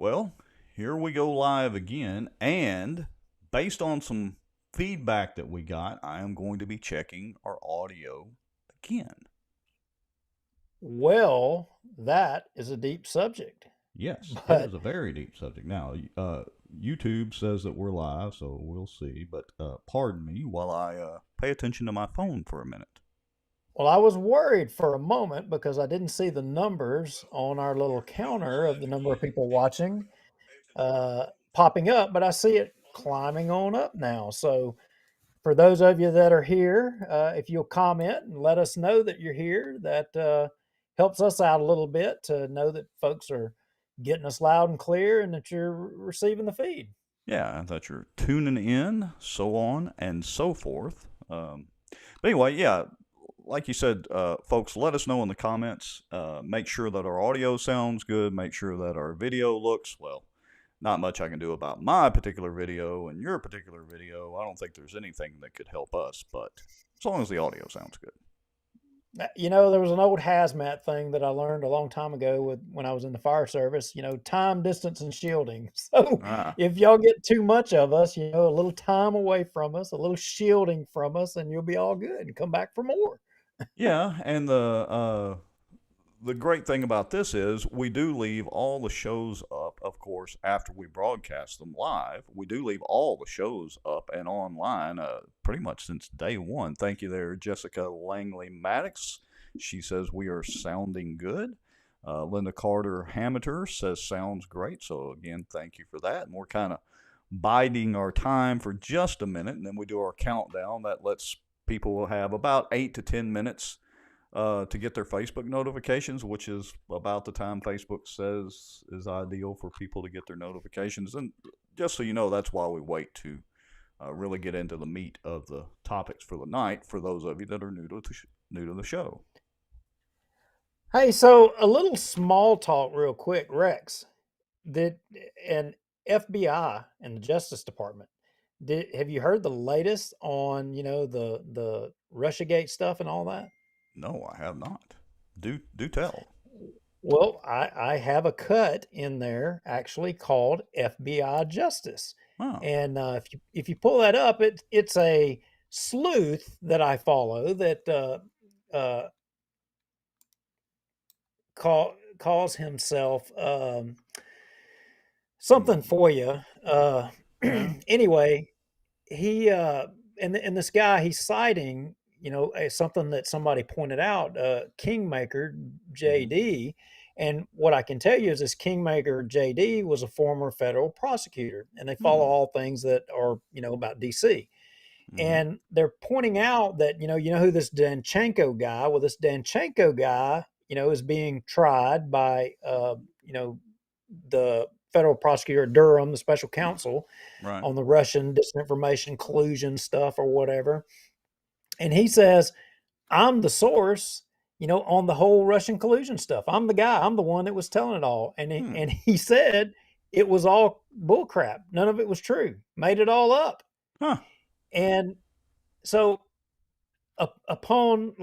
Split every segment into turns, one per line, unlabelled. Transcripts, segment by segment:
Well, here we go live again, and based on some feedback that we got, I am going to be checking our audio again.
Well, that is a deep subject.
Yes, it is
But
a very deep subject. Now, YouTube says that we're live, so we'll see. But pardon me while I pay attention to my phone for a minute.
well, I was worried for a moment because I didn't see the numbers on our little counter of the number of people watching uh, popping up, but I see it climbing on up now. So, for those of you that are here, if you'll comment and let us know that you're here, that helps us out a little bit to know that folks are getting us loud and clear and that you're receiving the feed.
Yeah, that you're tuning in, so on and so forth. But anyway, yeah, like you said, folks, let us know in the comments. Make sure that our audio sounds good. Make sure that our video looks, well, not much I can do about my particular video and your particular video. I don't think there's anything that could help us, but as long as the audio sounds good.
There was an old hazmat thing that I learned a long time ago when I was in the fire service, time, distance, and shielding. So
Ah,
if y'all get too much of us, a little time away from us, a little shielding from us, and you'll be all good and come back for more.
yeah, and the great thing about this is we do leave all the shows up, of course, after we broadcast them live. We do leave all the shows up and online pretty much since day one. Thank you there, Jessica Langley Maddox. She says we are sounding good. Linda Carter Hammeter says sounds great. So, again, thank you for that. And we're kind of biding our time for just a minute, and then we do our countdown. That lets people have about 8 to 10 minutes to get their Facebook notifications, which is about the time Facebook says is ideal for people to get their notifications. And just so you know, that's why we wait to really get into the meat of the topics for the night for those of you that are new to the show.
Hey, so a little small talk, real quick, Rex. Did an FBI and the Justice Department have you heard the latest on the RussiaGate stuff and all that?
No, I have not. Do tell.
Well, I have a cut in there actually called FBI Justice,
Oh.
and if you pull that up, it's a sleuth that I follow that uh, calls himself something
Hmm.
for you.
Yeah.
Anyway, he and this guy he's citing something that somebody pointed out, Kingmaker
Hmm.
JD. And what I can tell you is this Kingmaker JD was a former federal prosecutor, and they follow
Hmm.
all things that are about DC.
Hmm.
And they're pointing out that who this Danchenko guy, well, this Danchenko guy is being tried by the federal prosecutor at Durham, the special counsel,
Right.
on the Russian disinformation collusion stuff or whatever. And he says, I'm the source, on the whole Russian collusion stuff. I'm the guy. I'm the one that was telling it all. And he,
Hmm.
and he said it was all bullcrap. None of it was true. Made it all up.
Huh.
And so upon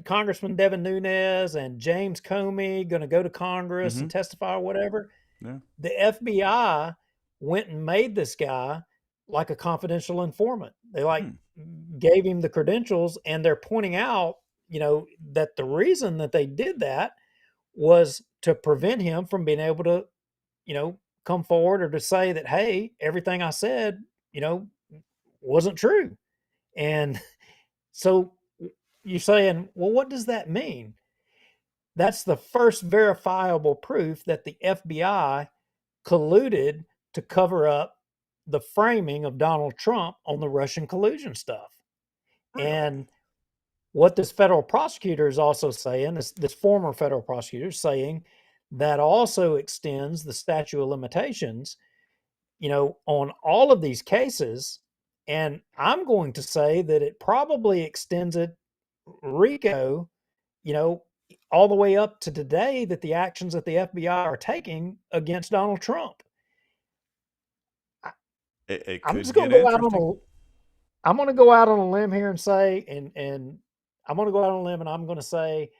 Congressman Devin Nunes and James Comey going to go to Congress
Hmm.
and testify or whatever,
Yeah.
the FBI went and made this guy like a confidential informant. They like
Hmm.
gave him the credentials, and they're pointing out, that the reason that they did that was to prevent him from being able to, come forward or to say that, hey, everything I said, you know, wasn't true. And so you're saying, well, what does that mean? That's the first verifiable proof that the FBI colluded to cover up the framing of Donald Trump on the Russian collusion stuff.
Really?
And what this federal prosecutor is also saying, this former federal prosecutor is saying, that also extends the statute of limitations, on all of these cases. And I'm going to say that it probably extends it, RICO, you know, all the way up to today, that the actions that the FBI are taking against Donald Trump. I,
It
I'm
could
just going
get
to go out
interesting.
on I'm going to go out on a limb here and say, and I'm going to go out on a limb and I'm going to say,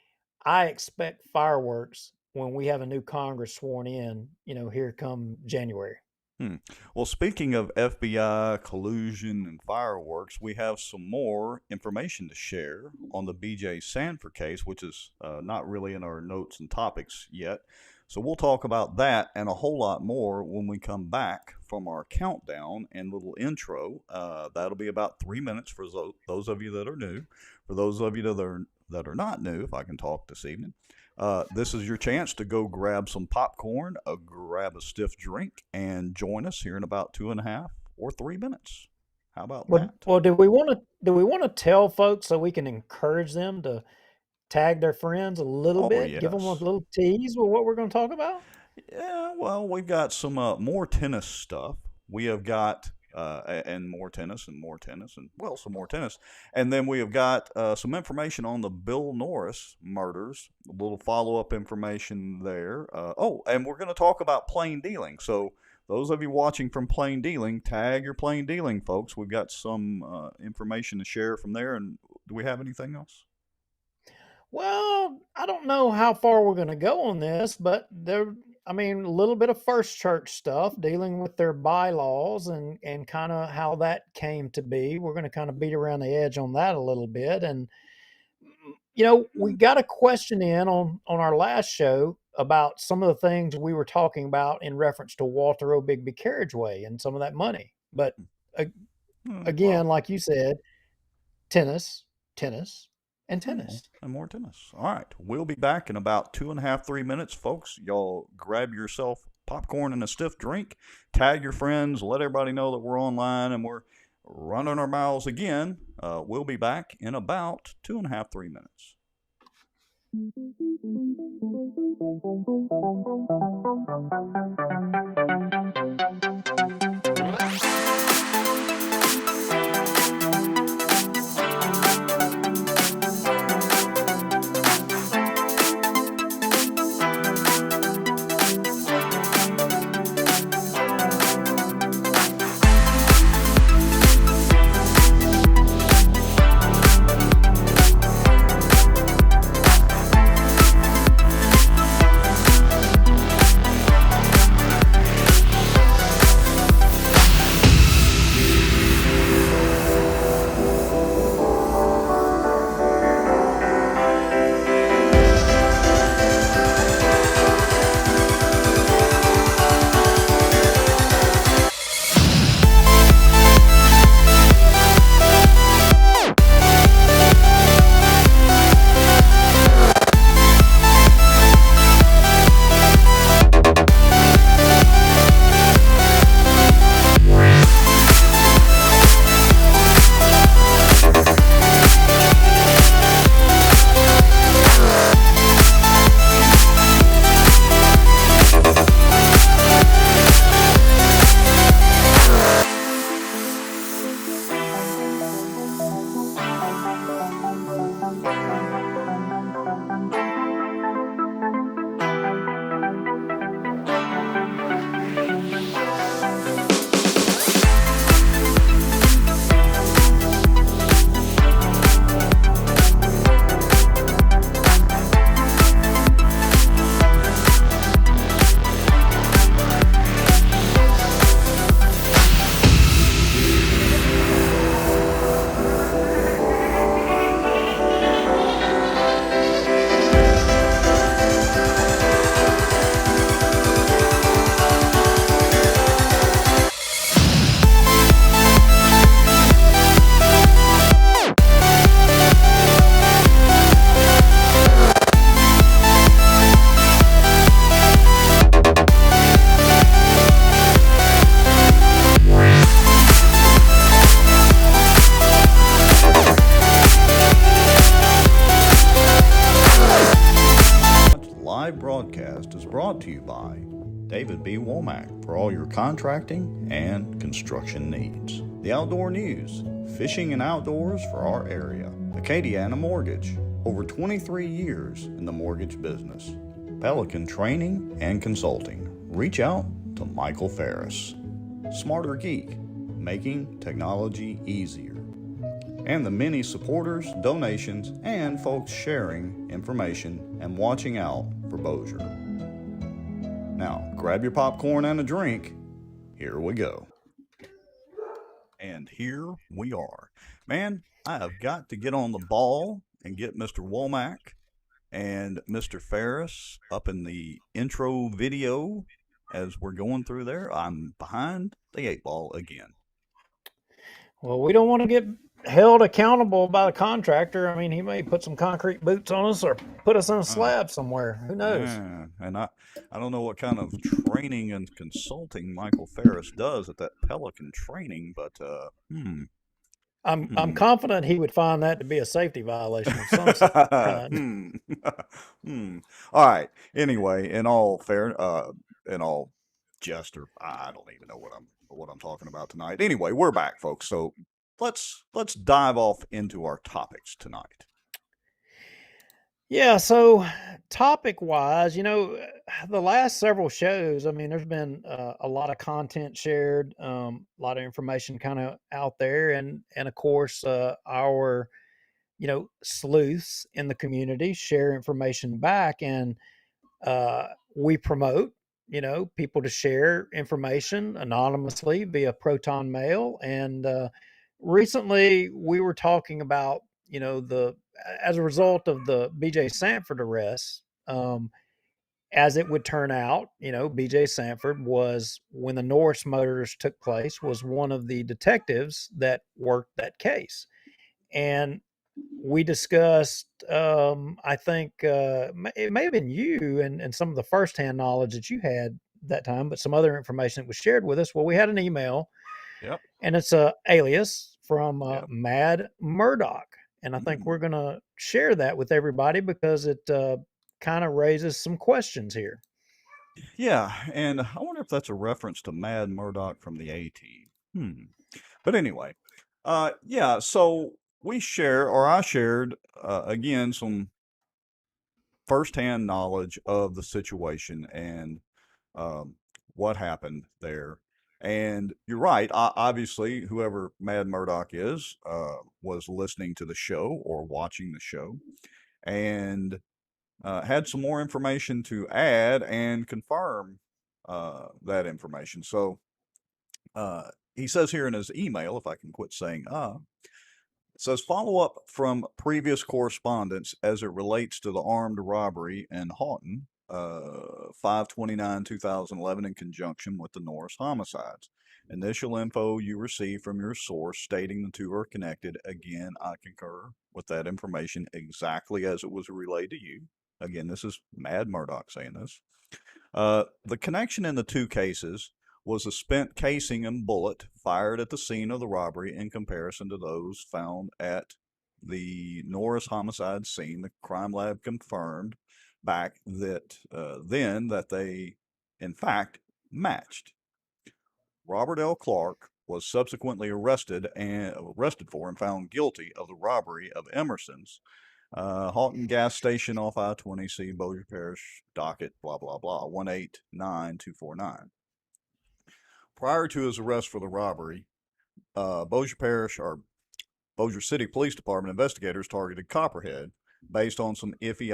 I expect fireworks when we have a new Congress sworn in, here come January.
Well, speaking of FBI collusion and fireworks, we have some more information to share on the BJ Sanford case, which is not really in our notes and topics yet. So we'll talk about that and a whole lot more when we come back from our countdown and little intro. That'll be about 3 minutes for those of you that are new. For those of you that are not new, if I can talk this evening, this is your chance to go grab some popcorn, grab a stiff drink, and join us here in about 2.5 or 3 minutes. How about that?
Well, do we want to tell folks so we can encourage them to tag their friends a little
Oh,
bit, give them a
yes.
little tease with what we're going to talk about?
Yeah, well, we've got some more tennis stuff. We have got and more tennis and more tennis and well, some more tennis, and then we have got some information on the Bill Norris murders. A little follow-up information there. And we're going to talk about plain dealing. So those of you watching from plain dealing, tag your plain dealing, folks. We've got some information to share from there. And do we have anything else?
Well, I don't know how far we're going to go on this, but a little bit of First Church stuff dealing with their bylaws and kind of how that came to be. We're going to kind of beat around the edge on that a little bit. And, we got a question in on our last show about some of the things we were talking about in reference to Walter O'Bigby Carriageway and some of that money. But uh,
Well,
again, like you said, tennis, tennis, and tennis.
and more tennis. All right. We'll be back in about 2.5, 3 minutes, folks. Y'all grab yourself popcorn and a stiff drink, tag your friends, let everybody know that we're online and we're running our mouths again. We'll be back in about 2.5, 3 minutes. Live broadcast is brought to you by David B. Womack for all your contracting and construction needs. The Outdoor News, fishing and outdoors for our area. Acadiana Mortgage, over 23 years in the mortgage business. Pelican Training and Consulting. Reach out to Michael Ferris. Smarter Geek, making technology easier. And the many supporters, donations, and folks sharing information and watching out for Bossier. Now, grab your popcorn and a drink. Here we go. And here we are. Man, I have got to get on the ball and get Mr. Womack and Mr. Ferris up in the intro video as we're going through there. I'm behind the eight ball again.
Well, we don't want to get held accountable by the contractor. I mean, he may put some concrete boots on us or put us on a
Uh,
slab somewhere. Who knows?
yeah, and I don't know what kind of training and consulting Michael Ferris does at that Pelican training, but
I'm
hmm.
confident he would find that to be a safety violation of some kind.
hmm. hmm. All right. Anyway, in all jester, I don't even know what I'm talking about tonight. Anyway, we're back, folks. So let's dive off into our topics tonight.
Yeah, so topic wise, the last several shows, I mean, there's been a lot of content shared, a lot of information kind of out there, and of course, our sleuths in the community share information back, and we promote people to share information anonymously via proton mail. And recently, we were talking about the as a result of the BJ Sanford arrest. As it would turn out, BJ Sanford was, when the Norris murders took place, was one of the detectives that worked that case. And we discussed, I think it may have been you and some of the firsthand knowledge that you had that time, but some other information that was shared with us. Well, we had an email,
Yep.
and it's a alias from
Yep.
Mad Murdoch, and I think we're
Mm.
going to share that with everybody because it kind of raises some questions here.
Yeah, and I wonder if that's a reference to Mad Murdoch from the A Team. But anyway, yeah. So I shared again some firsthand knowledge of the situation and um, what happened there. And you're right. Obviously, whoever Mad Murdoch is was listening to the show or watching the show and had some more information to add and confirm that information. So he says here in his email, if I can quit saying it says follow up from previous correspondence as it relates to the armed robbery in Houghton, 5/29/2011, in conjunction with the Norris homicides. Initial info you received from your source stating the two are connected. Again, I concur with that information exactly as it was relayed to you. Again, this is Mad Murdoch saying this. The connection in the two cases was a spent casing and bullet fired at the scene of the robbery in comparison to those found at the Norris homicide scene. The crime lab confirmed back that then that they, in fact, matched. Robert L. Clark was subsequently arrested for and found guilty of the robbery of Emerson's Houghton gas station off I-20, see Bossier Parish docket, blah, blah, blah, 189-249. Prior to his arrest for the robbery, Bossier Parish or Bossier City Police Department investigators targeted Copperhead based on some iffy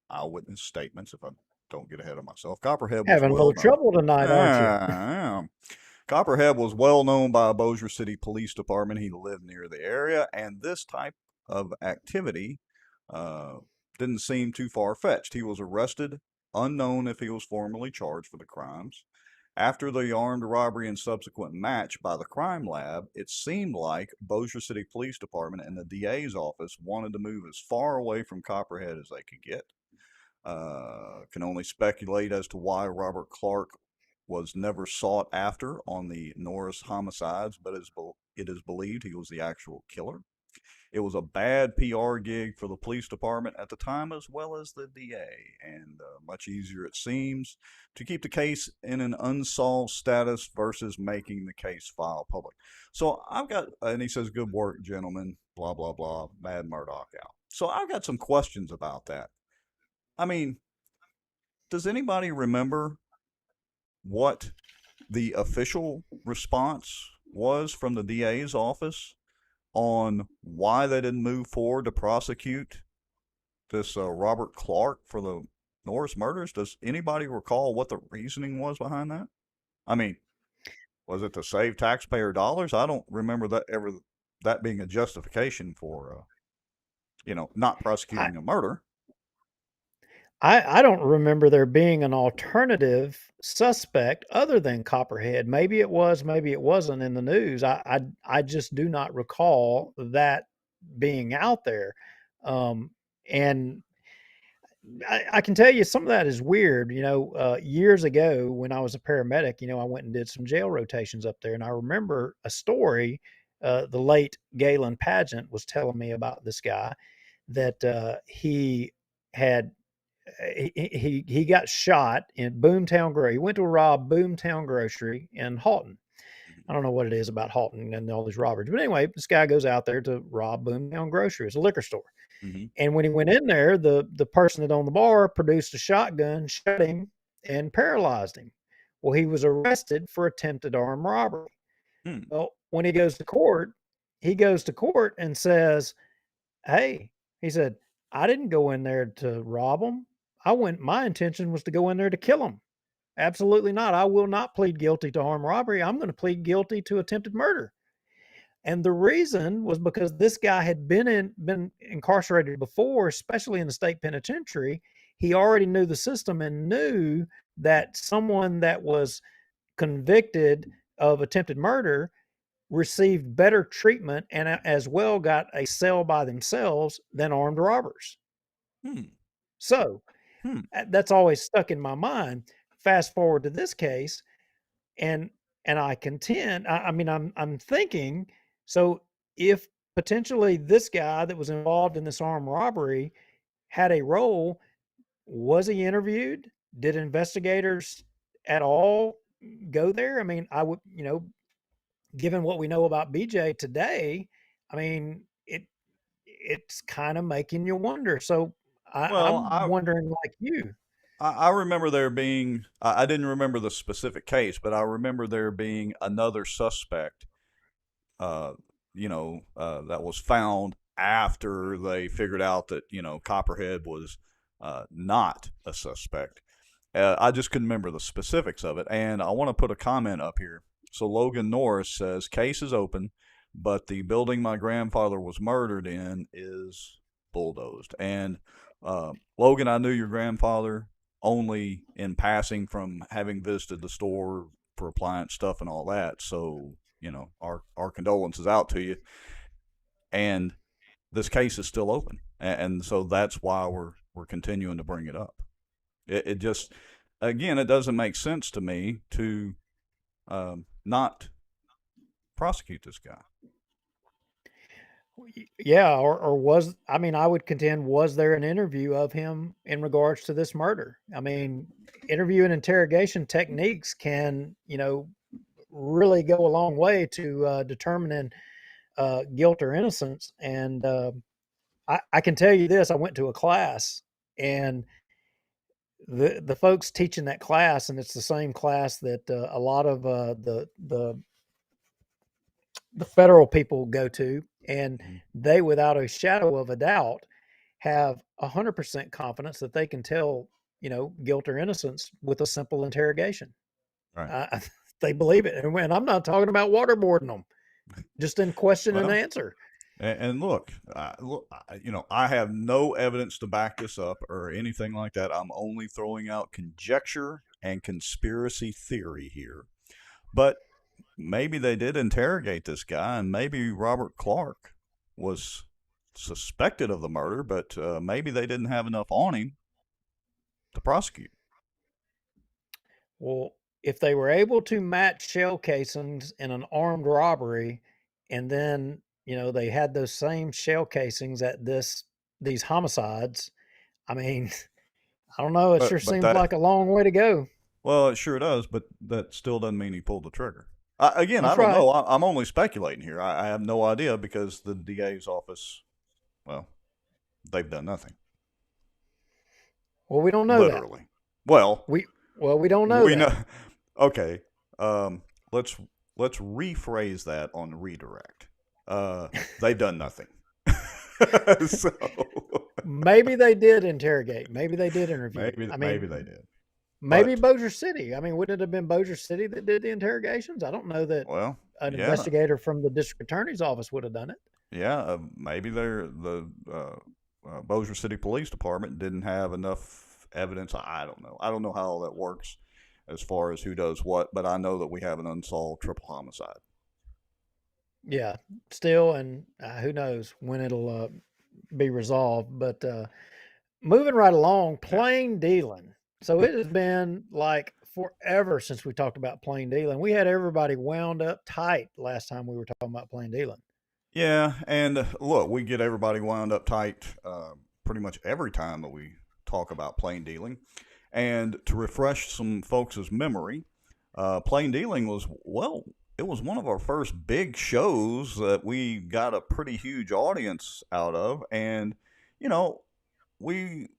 eyewitness statements, if I don't get ahead of myself. Copperhead was
Having a
well
little
known.
trouble tonight, aren't you?
Yeah. Copperhead was well known by Bossier City Police Department. He lived near the area, and this type of activity uh, didn't seem too far fetched. He was arrested, unknown if he was formally charged for the crimes. After the armed robbery and subsequent match by the crime lab, it seemed like Bossier City Police Department and the DA's office wanted to move as far away from Copperhead as they could get. Can only speculate as to why Robert Clark was never sought after on the Norris homicides, but it is believed he was the actual killer. It was a bad PR gig for the police department at the time, as well as the DA, and much easier, it seems, to keep the case in an unsolved status versus making the case file public. So I've got, and he says, good work, gentlemen, blah, blah, blah, Mad Murdoch out. So I've got some questions about that. I mean, does anybody remember what the official response was from the DA's office on why they didn't move forward to prosecute this Robert Clark for the Norris murders. Does anybody recall what the reasoning was behind that? I mean, was it to save taxpayer dollars? I don't remember that being a justification for not
I,
prosecuting a murder.
I don't remember there being an alternative suspect other than Copperhead. Maybe it was, maybe it wasn't in the news. I just do not recall that being out there. And I can tell you some of that is weird. Years ago when I was a paramedic, I went and did some jail rotations up there, and I remember a story. The late Galen Pageant was telling me about this guy that he had he got shot in Boomtown Grocery. He went to rob Boomtown Grocery in Halton. I don't know what it is about Halton and all these robberies, but anyway, this guy goes out there to rob Boomtown Grocery. It's a liquor store.
Mm-hmm.
And when he went in there, the person that owned the bar produced a shotgun, shot him, and paralyzed him. Well, he was arrested for attempted armed robbery.
Hmm.
Well, when he goes to court and says, "Hey," he said, "I didn't go in there to rob him. My intention was to go in there to kill him. Absolutely not. I will not plead guilty to armed robbery. I'm going to plead guilty to attempted murder." And the reason was because this guy had been incarcerated before, especially in the state penitentiary. He already knew the system and knew that someone that was convicted of attempted murder received better treatment and as well got a cell by themselves than armed robbers.
Hmm.
So
Hmm.
that's always stuck in my mind. Fast forward to this case, and I contend. I mean, I'm thinking. So if potentially this guy that was involved in this armed robbery had a role, was he interviewed? Did investigators at all go there? I mean, I would, given what we know about BJ today, I mean, it's kind of making you wonder. So
Well,
I'm wondering, like you.
I remember there being, I didn't remember the specific case, but I remember there being another suspect, uh, that was found after they figured out that, Copperhead was not a suspect. I just couldn't remember the specifics of it. And I want to put a comment up here. So Logan Norris says, case is open, but the building my grandfather was murdered in is bulldozed. And Logan, I knew your grandfather only in passing from having visited the store for appliance stuff and all that. So, our condolences out to you. And this case is still open. And so that's why we're continuing to bring it up. It just, again, it doesn't make sense to me to not prosecute this guy.
Yeah, or was I mean, I would contend, was there an interview of him in regards to this murder? I mean, interview and interrogation techniques can, really go a long way to determining guilt or innocence. And I can tell you this: I went to a class, and the folks teaching that class, and it's the same class that a lot of the federal people go to, and
Mm-hmm.
they, without a shadow of a doubt, have 100% confidence that they can tell, guilt or innocence with a simple interrogation.
Right.
They believe it, and when I'm not talking about waterboarding them, just in question and
Well,
answer.
and look, I have no evidence to back this up or anything like that. I'm only throwing out conjecture and conspiracy theory here. But maybe they did interrogate this guy, and maybe Robert Clark was suspected of the murder, but maybe they didn't have enough on him to prosecute.
Well, if they were able to match shell casings in an armed robbery, and then they had those same shell casings at these homicides, I mean, I don't know. It sure
But
seems like a long way to go.
well, it sure does, but that still doesn't mean he pulled the trigger. Again, I
That's
don't
right.
know. I'm only speculating here. I have no idea because the DA's office, well, they've done nothing.
Well, we don't know that.
Literally. Well,
We we don't know
we know.
that.
Okay. Let's rephrase that on redirect. They've done nothing. So
maybe they did interrogate. Maybe they did interview. I
Maybe
mean,
they did.
maybe
But
Bossier City. I mean, would it have been Bossier City that did the interrogations? I don't know that
well,
an
yeah,
investigator from the district attorney's office would have done it.
yeah, maybe the Bossier City Police Department didn't have enough evidence. I don't know. I don't know how all that works as far as who does what, but I know that we have an unsolved triple homicide.
Yeah, still, and who knows when it'll be resolved. But moving right along,
Yeah.
plain dealing. So it has been like forever since we talked about plain dealing. We had everybody wound up tight last time we were talking about plain dealing.
Yeah, and look, we get everybody wound up tight pretty much every time that we talk about plain dealing. And to refresh some folks' memory, plain dealing was, well, it was one of our first big shows that we got a pretty huge audience out of. And, you know, we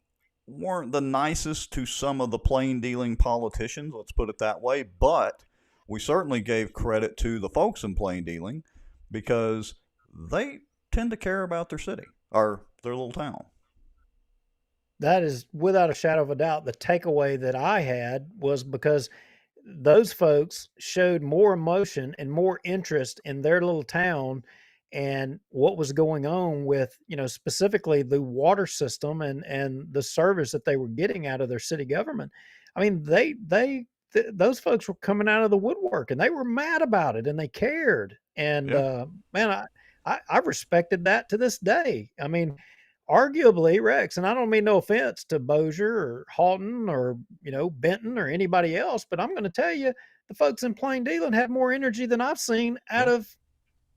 weren't the nicest to some of the plain dealing politicians, let's put it that way, but we certainly gave credit to the folks in plain dealing because they tend to care about their city or their little town.
That is without a shadow of a doubt the takeaway that I had was because those folks showed more emotion and more interest in their little town and what was going on with, specifically the water system and the service that they were getting out of their city government. I mean, those folks were coming out of the woodwork and they were mad about it and they cared. And
Yeah,
man, I respected that to this day. I mean, arguably Rex, and I don't mean no offense to Bossier or Halton or Benton or anybody else, but I'm going to tell you, the folks in Plain Dealing have more energy than I've seen out
yeah,
of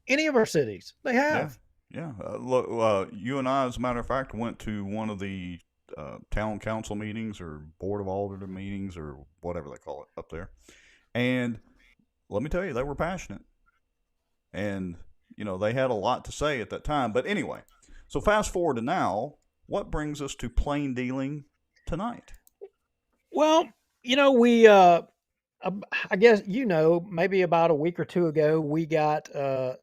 any of our cities. They
yeah,
have.
yeah. Look, you and I, as a matter of fact, went to one of the town council meetings or board of alderman meetings or whatever they call it up there. And let me tell you, they were passionate. And, they had a lot to say at that time. But anyway, so fast forward to now, what brings us to plain dealing tonight?
Well, we I guess maybe about a week or two ago, we got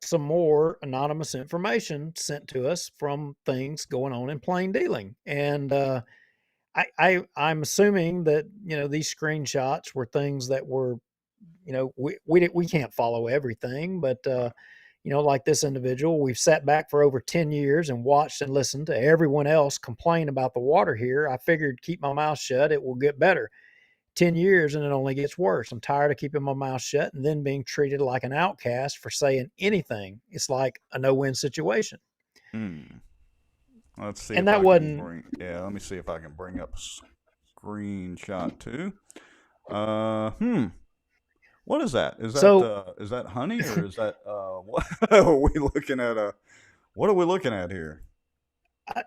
some more anonymous information sent to us from things going on in Plain Dealing, and I'm assuming that these screenshots were things that were we can't follow everything, but
Right.
like this individual, we've sat back for over 10 years and watched and listened to everyone else complain about the water here. I figured keep my mouth shut, it will get better. 10 years and it only gets worse. I'm tired of keeping my mouth shut and then being treated like an outcast for saying anything. It's like a no-win situation.
Hmm. Let's see
And
if
that
I can
wasn't
bring. Yeah, let me see if I can bring up a screenshot too. Hmm. What is that?
so
Is that honey or is that what are we looking at? What are we looking at here?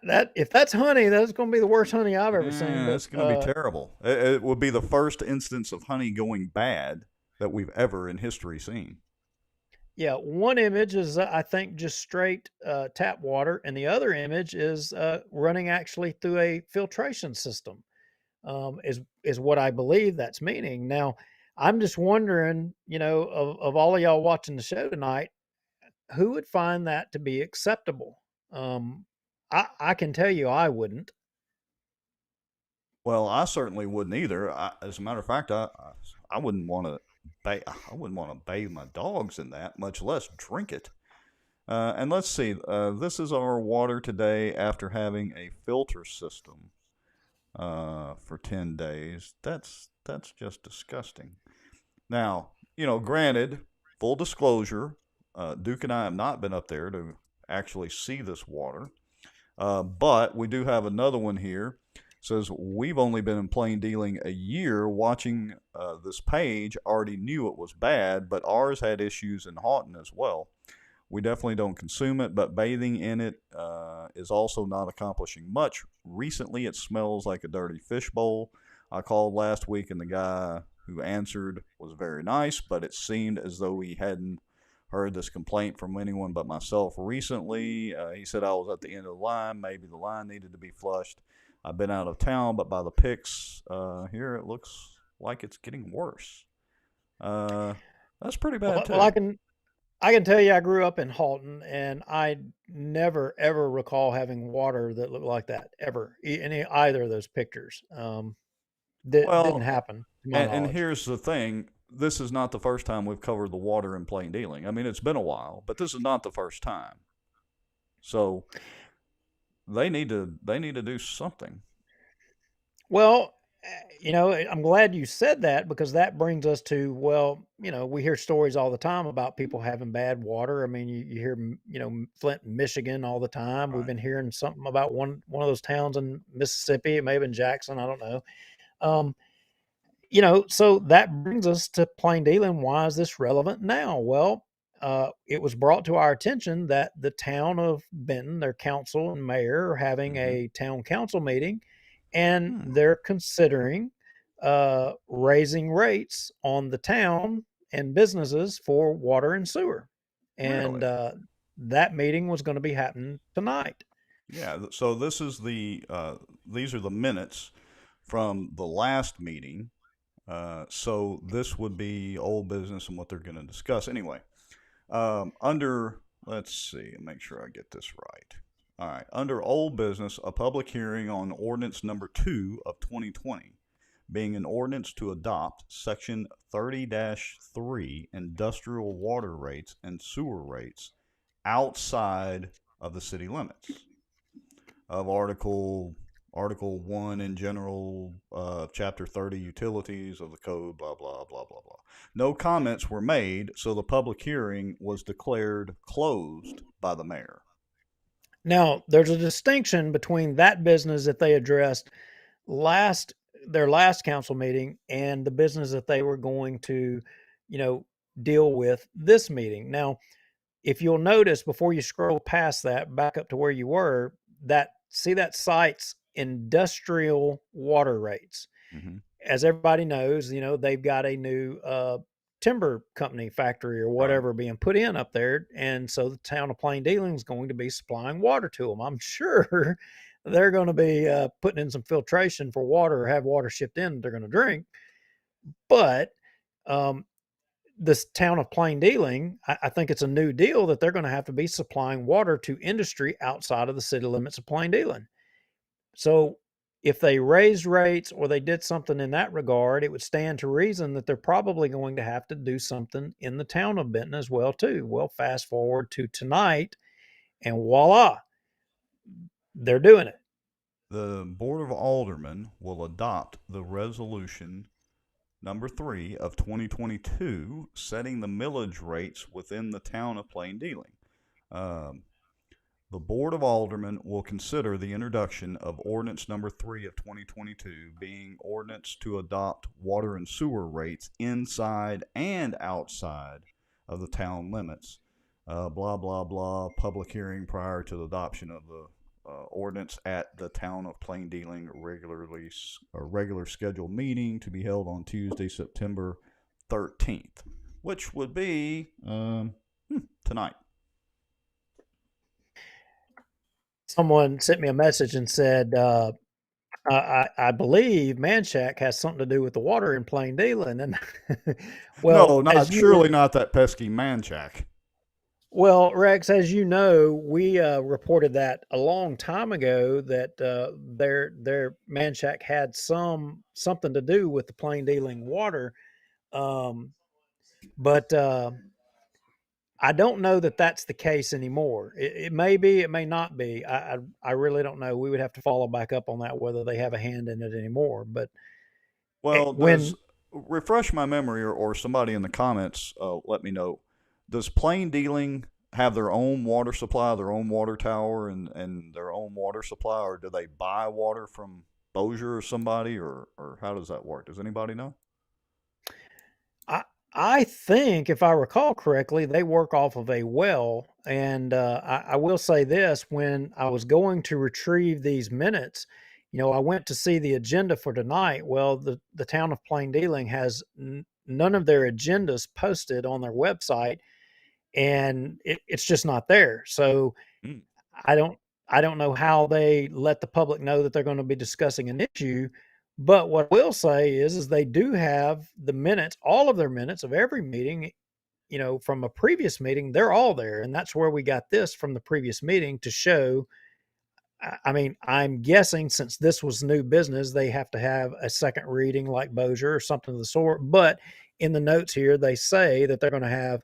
that if that's honey, that's going to be the worst honey I've ever seen.
Yeah,
But
it's going to be terrible. It would be the first instance of honey going bad that we've ever in history seen.
yeah, one image is I think just straight tap water, and the other image is running actually through a filtration system. Is what I believe that's meaning. Now, I'm just wondering, of all of y'all watching the show tonight, who would find that to be acceptable? Um, I can tell you, I wouldn't.
Well, I certainly wouldn't either. As a matter of fact, I wouldn't want to. I wouldn't want to bathe my dogs in that, much less drink it. And let's see. This is our water today after having a filter system for 10 days. That's just disgusting. Now, granted, full disclosure, Duke and I have not been up there to actually see this water. But we do have another one here. Says we've only been in plain dealing a year. Watching this page, already knew it was bad, but ours had issues in Houghton as well. We definitely don't consume it, but bathing in it is also not accomplishing much. Recently, it smells like a dirty fishbowl. I called last week, and the guy who answered was very nice, but it seemed as though he hadn't heard this complaint from anyone but myself recently. He said I was at the end of the line. Maybe the line needed to be flushed. I've been out of town, but by the pics here, it looks like it's getting worse. That's pretty bad
Well,
too.
I can tell you I grew up in Halton, and I never ever recall having water that looked like that ever, any either of those pictures. That didn't
Well,
happen to my
and
knowledge.
here's the thing. This is not the first time we've covered the water in plain dealing. I mean, it's been a while, but this is not the first time. So they need to do something.
Well, I'm glad you said that because that brings us to, well, we hear stories all the time about people having bad water. I mean, you hear, Flint, Michigan all the time. We've
Right.
been hearing something about one of those towns in Mississippi. It may have been Jackson. I don't know. Um, so that brings us to plain dealing. Why is this relevant now? Well, it was brought to our attention that the town of Benton, their council and mayor, are having
Mm-hmm.
a town council meeting, and
Hmm.
they're considering raising rates on the town and businesses for water and sewer. And
Really?
that meeting was going to be happening tonight.
Yeah. So these are the minutes from the last meeting. So this would be old business and what they're going to discuss anyway. Under let's see, make sure I get this right. All right, under old business, a public hearing on ordinance number 2 of 2020, being an ordinance to adopt section 30-3 industrial water rates and sewer rates outside of the city limits of Article 1 in general, Chapter 30 utilities of the code, blah, blah, blah, blah, blah. No comments were made, so the public hearing was declared closed by the mayor.
Now, there's a distinction between that business that they addressed last their last council meeting and the business that they were going to, you know, deal with this meeting. Now, if you'll notice before you scroll past that, back up to where you were, that cites industrial water rates.
Mm-hmm.
As everybody knows, they've got a new timber company factory or
Right.
whatever being put in up there. And so the town of Plain Dealing is going to be supplying water to them. I'm sure they're going to be putting in some filtration for water or have water shipped in they're going to drink. But um, this town of Plain Dealing, I think it's a new deal that they're going to have to be supplying water to industry outside of the city limits of Plain Dealing. So if they raised rates or they did something in that regard, it would stand to reason that they're probably going to have to do something in the town of Benton as well too. Well, fast forward to tonight, and voila, they're doing it.
The Board of Aldermen will adopt the resolution number 3 of 2022 setting the millage rates within the town of Plain Dealing. Um, The Board of Aldermen will consider the introduction of ordinance number 3 of 2022, being ordinance to adopt water and sewer rates inside and outside of the town limits. Blah, blah, blah. Public hearing prior to the adoption of the ordinance at the town of Plain Dealing regular scheduled meeting to be held on Tuesday, September 13th, which would be tonight.
Someone sent me a message and said, I believe Manchac has something to do with the water in Plain Dealing. And well,
No,
as
not
you
surely not that pesky Manchac.
Well, Rex, as you know, we reported that a long time ago that their Manchac had something to do with the plain dealing water, um, but I don't know that that's the case anymore. It may be, it may not be. I really don't know. We would have to follow back up on that whether they have a hand in it anymore. But
Well, does
when
refresh my memory, or somebody in the comments let me know. Does Plain Dealing have their own water supply, their own water tower, and their own water supply, or do they buy water from Bossier or somebody, or how does that work? Does anybody know?
I I think, if I recall correctly, they work off of a well. And I will say this: when I was going to retrieve these minutes, I went to see the agenda for tonight. Well, the town of Plain Dealing has none of their agendas posted on their website, and it's just not there. So
Mm.
I don't I don't know how they let the public know that they're going to be discussing an issue. But what I will say is they do have the minutes, all of their minutes of every meeting from a previous meeting, they're all there. And that's where we got this from the previous meeting to show. I mean, I'm guessing since this was new business, they have to have a second reading like Bossier or something of the sort. But in the notes here, they say that they're going to have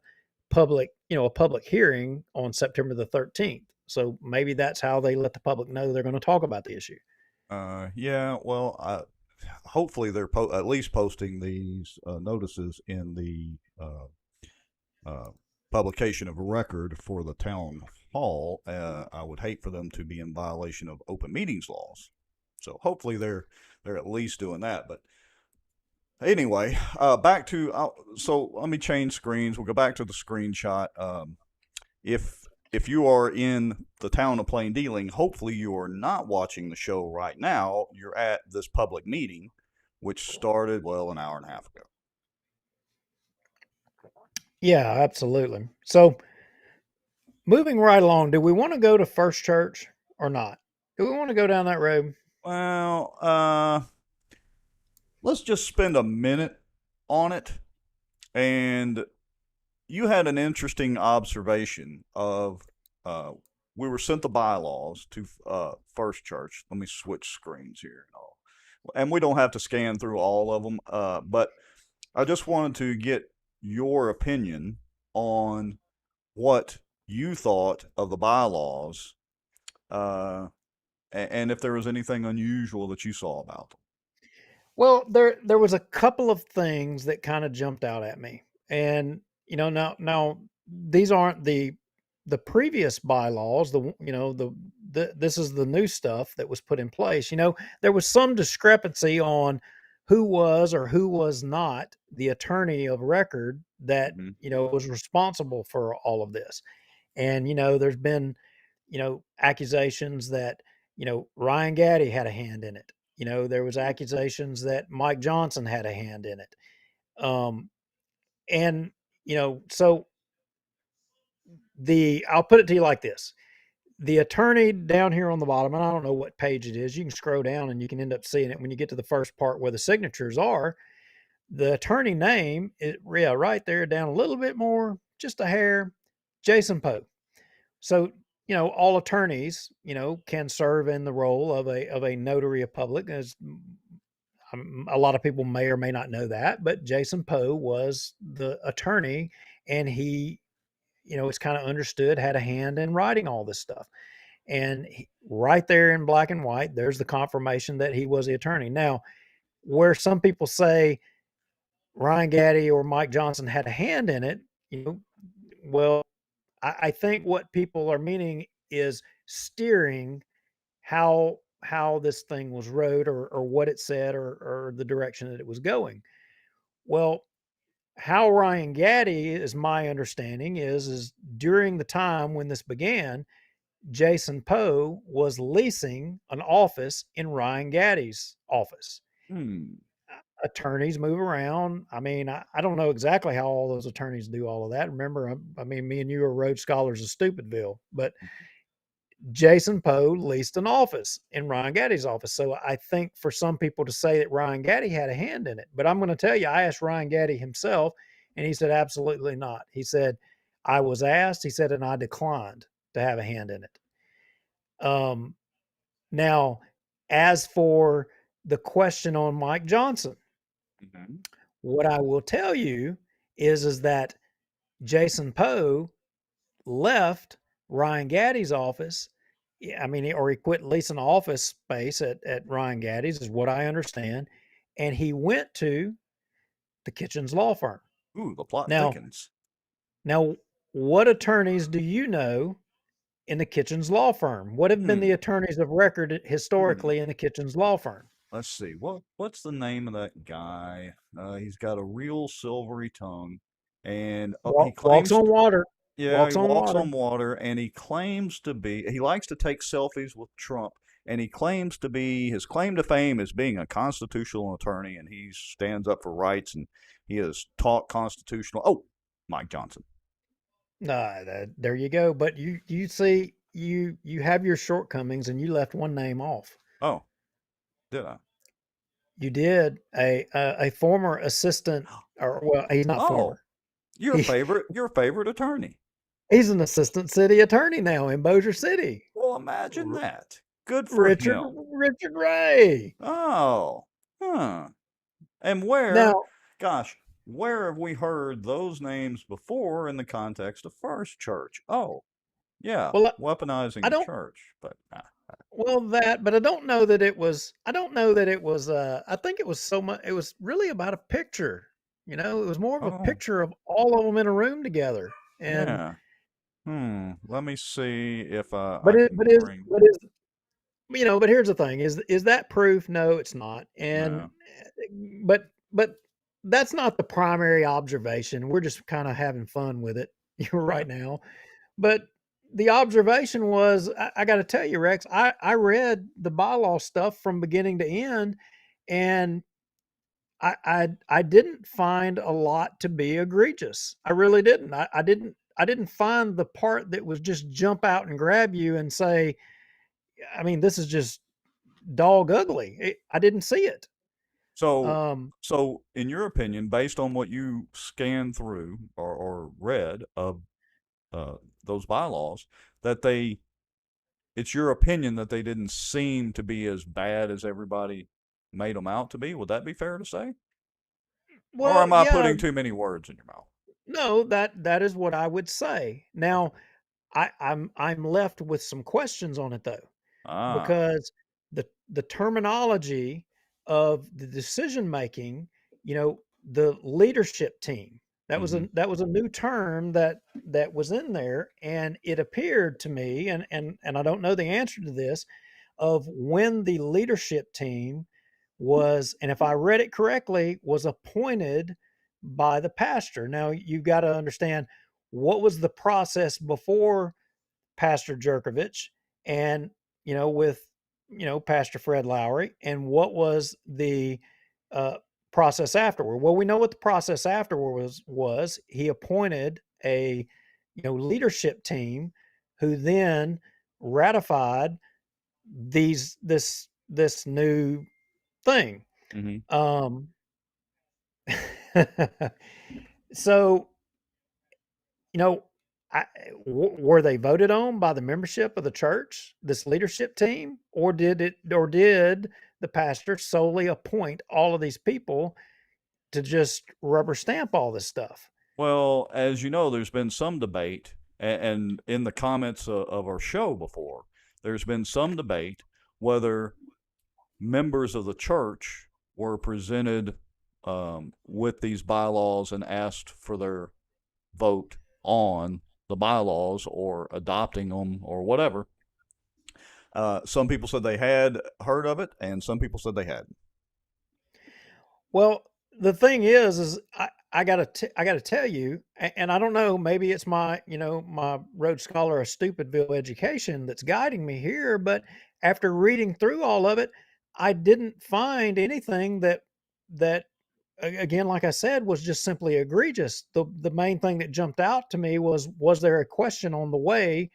a public hearing on September the 13th. So maybe that's how they let the public know they're going to talk about the issue.
Yeah, well, hopefully they're at least posting these notices in the uh, publication of record for the town hall. I would hate for them to be in violation of open meetings laws. So hopefully they're at least doing that. But anyway, back to so let me change screens. We'll go back to the screenshot. If if you are in the town of Plain Dealing, hopefully you are not watching the show right now. You're at this public meeting, which started an hour and a half ago.
Yeah, absolutely. So moving right along, do we want to go to First Church or not? Do we want to go down that road?
Well, let's just spend a minute on it. And you had an interesting observation of we were sent the bylaws to First Church. Let me switch screens here. And we don't have to scan through all of them, but I just wanted to get your opinion on what you thought of the bylaws, uh, and if there was anything unusual that you saw about them.
Well, there was a couple of things that kind of jumped out at me. And now these aren't the previous bylaws, this is the new stuff that was put in place. There was some discrepancy on who was or who was not the attorney of record that,
Mm-hmm.
was responsible for all of this. And there's been, accusations that, Ryan Gaddy had a hand in it. There was accusations that Mike Johnson had a hand in it. Um, and so I'll put it to you like this. The attorney down here on the bottom, and I don't know what page it is. You can scroll down and you can end up seeing it when you get to the first part where the signatures are. The attorney name is, yeah, right there down a little bit more, just a hair, Jason Poe. So, all attorneys, can serve in the role of a notary of public. As a lot of people may or may not know that, but Jason Poe was the attorney, and he, it's kind of understood had a hand in writing all this stuff. And right there in black and white, there's the confirmation that he was the attorney. Now, where some people say Ryan Gaddy or Mike Johnson had a hand in it, well, I think what people are meaning is steering how this thing was wrote, or what it said, or the direction that it was going. Well, how Ryan Gaddy, is my understanding, is during the time when this began, Jason Poe was leasing an office in Ryan Gaddy's office.
Hmm.
Attorneys move around. I mean, I don't know exactly how all those attorneys do all of that. Remember, I mean, me and you are Rhodes Scholars of Stupidville, but Jason Poe leased an office in Ryan Gaddy's office. So I think for some people to say that Ryan Gaddy had a hand in it, but I'm going to tell you, I asked Ryan Gaddy himself, and he said absolutely not. He said, I was asked, he said, and I declined to have a hand in it. Now, as for the question on Mike Johnson,
Mm-hmm.
what I will tell you is that Jason Poe left Ryan Gaddy's office. I mean, or he quit leasing office space at Ryan Gaddy's, is what I understand. And he went to the Kitchens law firm.
Ooh, the plot
Now,
thickens.
now, what attorneys do you know in the Kitchens law firm? What have been the
Hmm.
attorneys of record
Hmm.
historically in the Kitchens law firm?
Let's see. What's the name of that guy? He's got a real silvery tongue, and he
Walks
claims
on water.
yeah, he
Walks on
walks
water.
on water, and he claims to be. He likes to take selfies with Trump, and he claims to be. His claim to fame is being a constitutional attorney, and he stands up for rights, and he has taught constitutional. Oh, Mike Johnson.
There you go. But you see, you have your shortcomings, and you left one name off.
Oh, did I?
You did. A former assistant, or well, he's not
Oh,
former. He
Your favorite attorney.
he's an assistant city attorney now in Bossier City.
Well, imagine
R-
that. Good for
Richard
him.
Richard Ray.
Oh, huh. And where,
Now,
gosh, where have we heard those names before in the context of First Church? Oh, yeah,
well,
weaponizing
I
the
don't
church. But
well that, but I don't know that it was. I don't know that it was. I think it was so much. It was really about a picture. It was more of a
oh,
picture of all of them in a room together. And
yeah. Let me see if
but
I
it,
can
but is,
bring.
but is, but here's the thing: is that proof? No, it's not.
Yeah.
And but that's not the primary observation. We're just kind of having fun with it
Okay.
right now. But the observation was, I got to tell you, Rex, I read the bylaw stuff from beginning to end, and I didn't find a lot to be egregious. I really didn't. I didn't find the part that was just jump out and grab you and say, I mean, this is just dog ugly. I didn't see it.
So,
Um,
so in your opinion, based on what you scanned through or read of uh, those bylaws, that they, it's your opinion that they didn't seem to be as bad as everybody made them out to be. Would that be fair to say? Or
well,
am I
yeah,
putting too many words in your mouth?
no, that is what I would say.
Okay.
Now, I'm left with some questions on it though,
Ah.
because the terminology of the decision making, the leadership team,
Mm-hmm.
that was a new term that was in there, and it appeared to me, and I don't know the answer to this, of when the leadership team was, and if I read it correctly, was appointed by the pastor. Now you got to understand what was the process before Pastor Jerkovich, and with Pastor Fred Lowry, and what was the uh, process afterward. Well, we know what the process afterward was. He appointed a leadership team who then ratified this new thing.
Mm-hmm.
Um, so you know, were they voted on by the membership of the church, this leadership team, or did the pastor solely appoint all of these people to just rubber stamp all this stuff?
Well, as you know, there's been some debate, and in the comments of our show before, there's been some debate whether members of the church were presented with these bylaws and asked for their vote on the bylaws or adopting them or whatever. Some people said they had heard of it, and some people said they hadn't.
Well, the thing is I gotta tell you, and I don't know, maybe it's my my Rhodes Scholar of Stupidville education that's guiding me here, but after reading through all of it, I didn't find anything that again, like I said, was just simply egregious. The main thing that jumped out to me was there a question on the way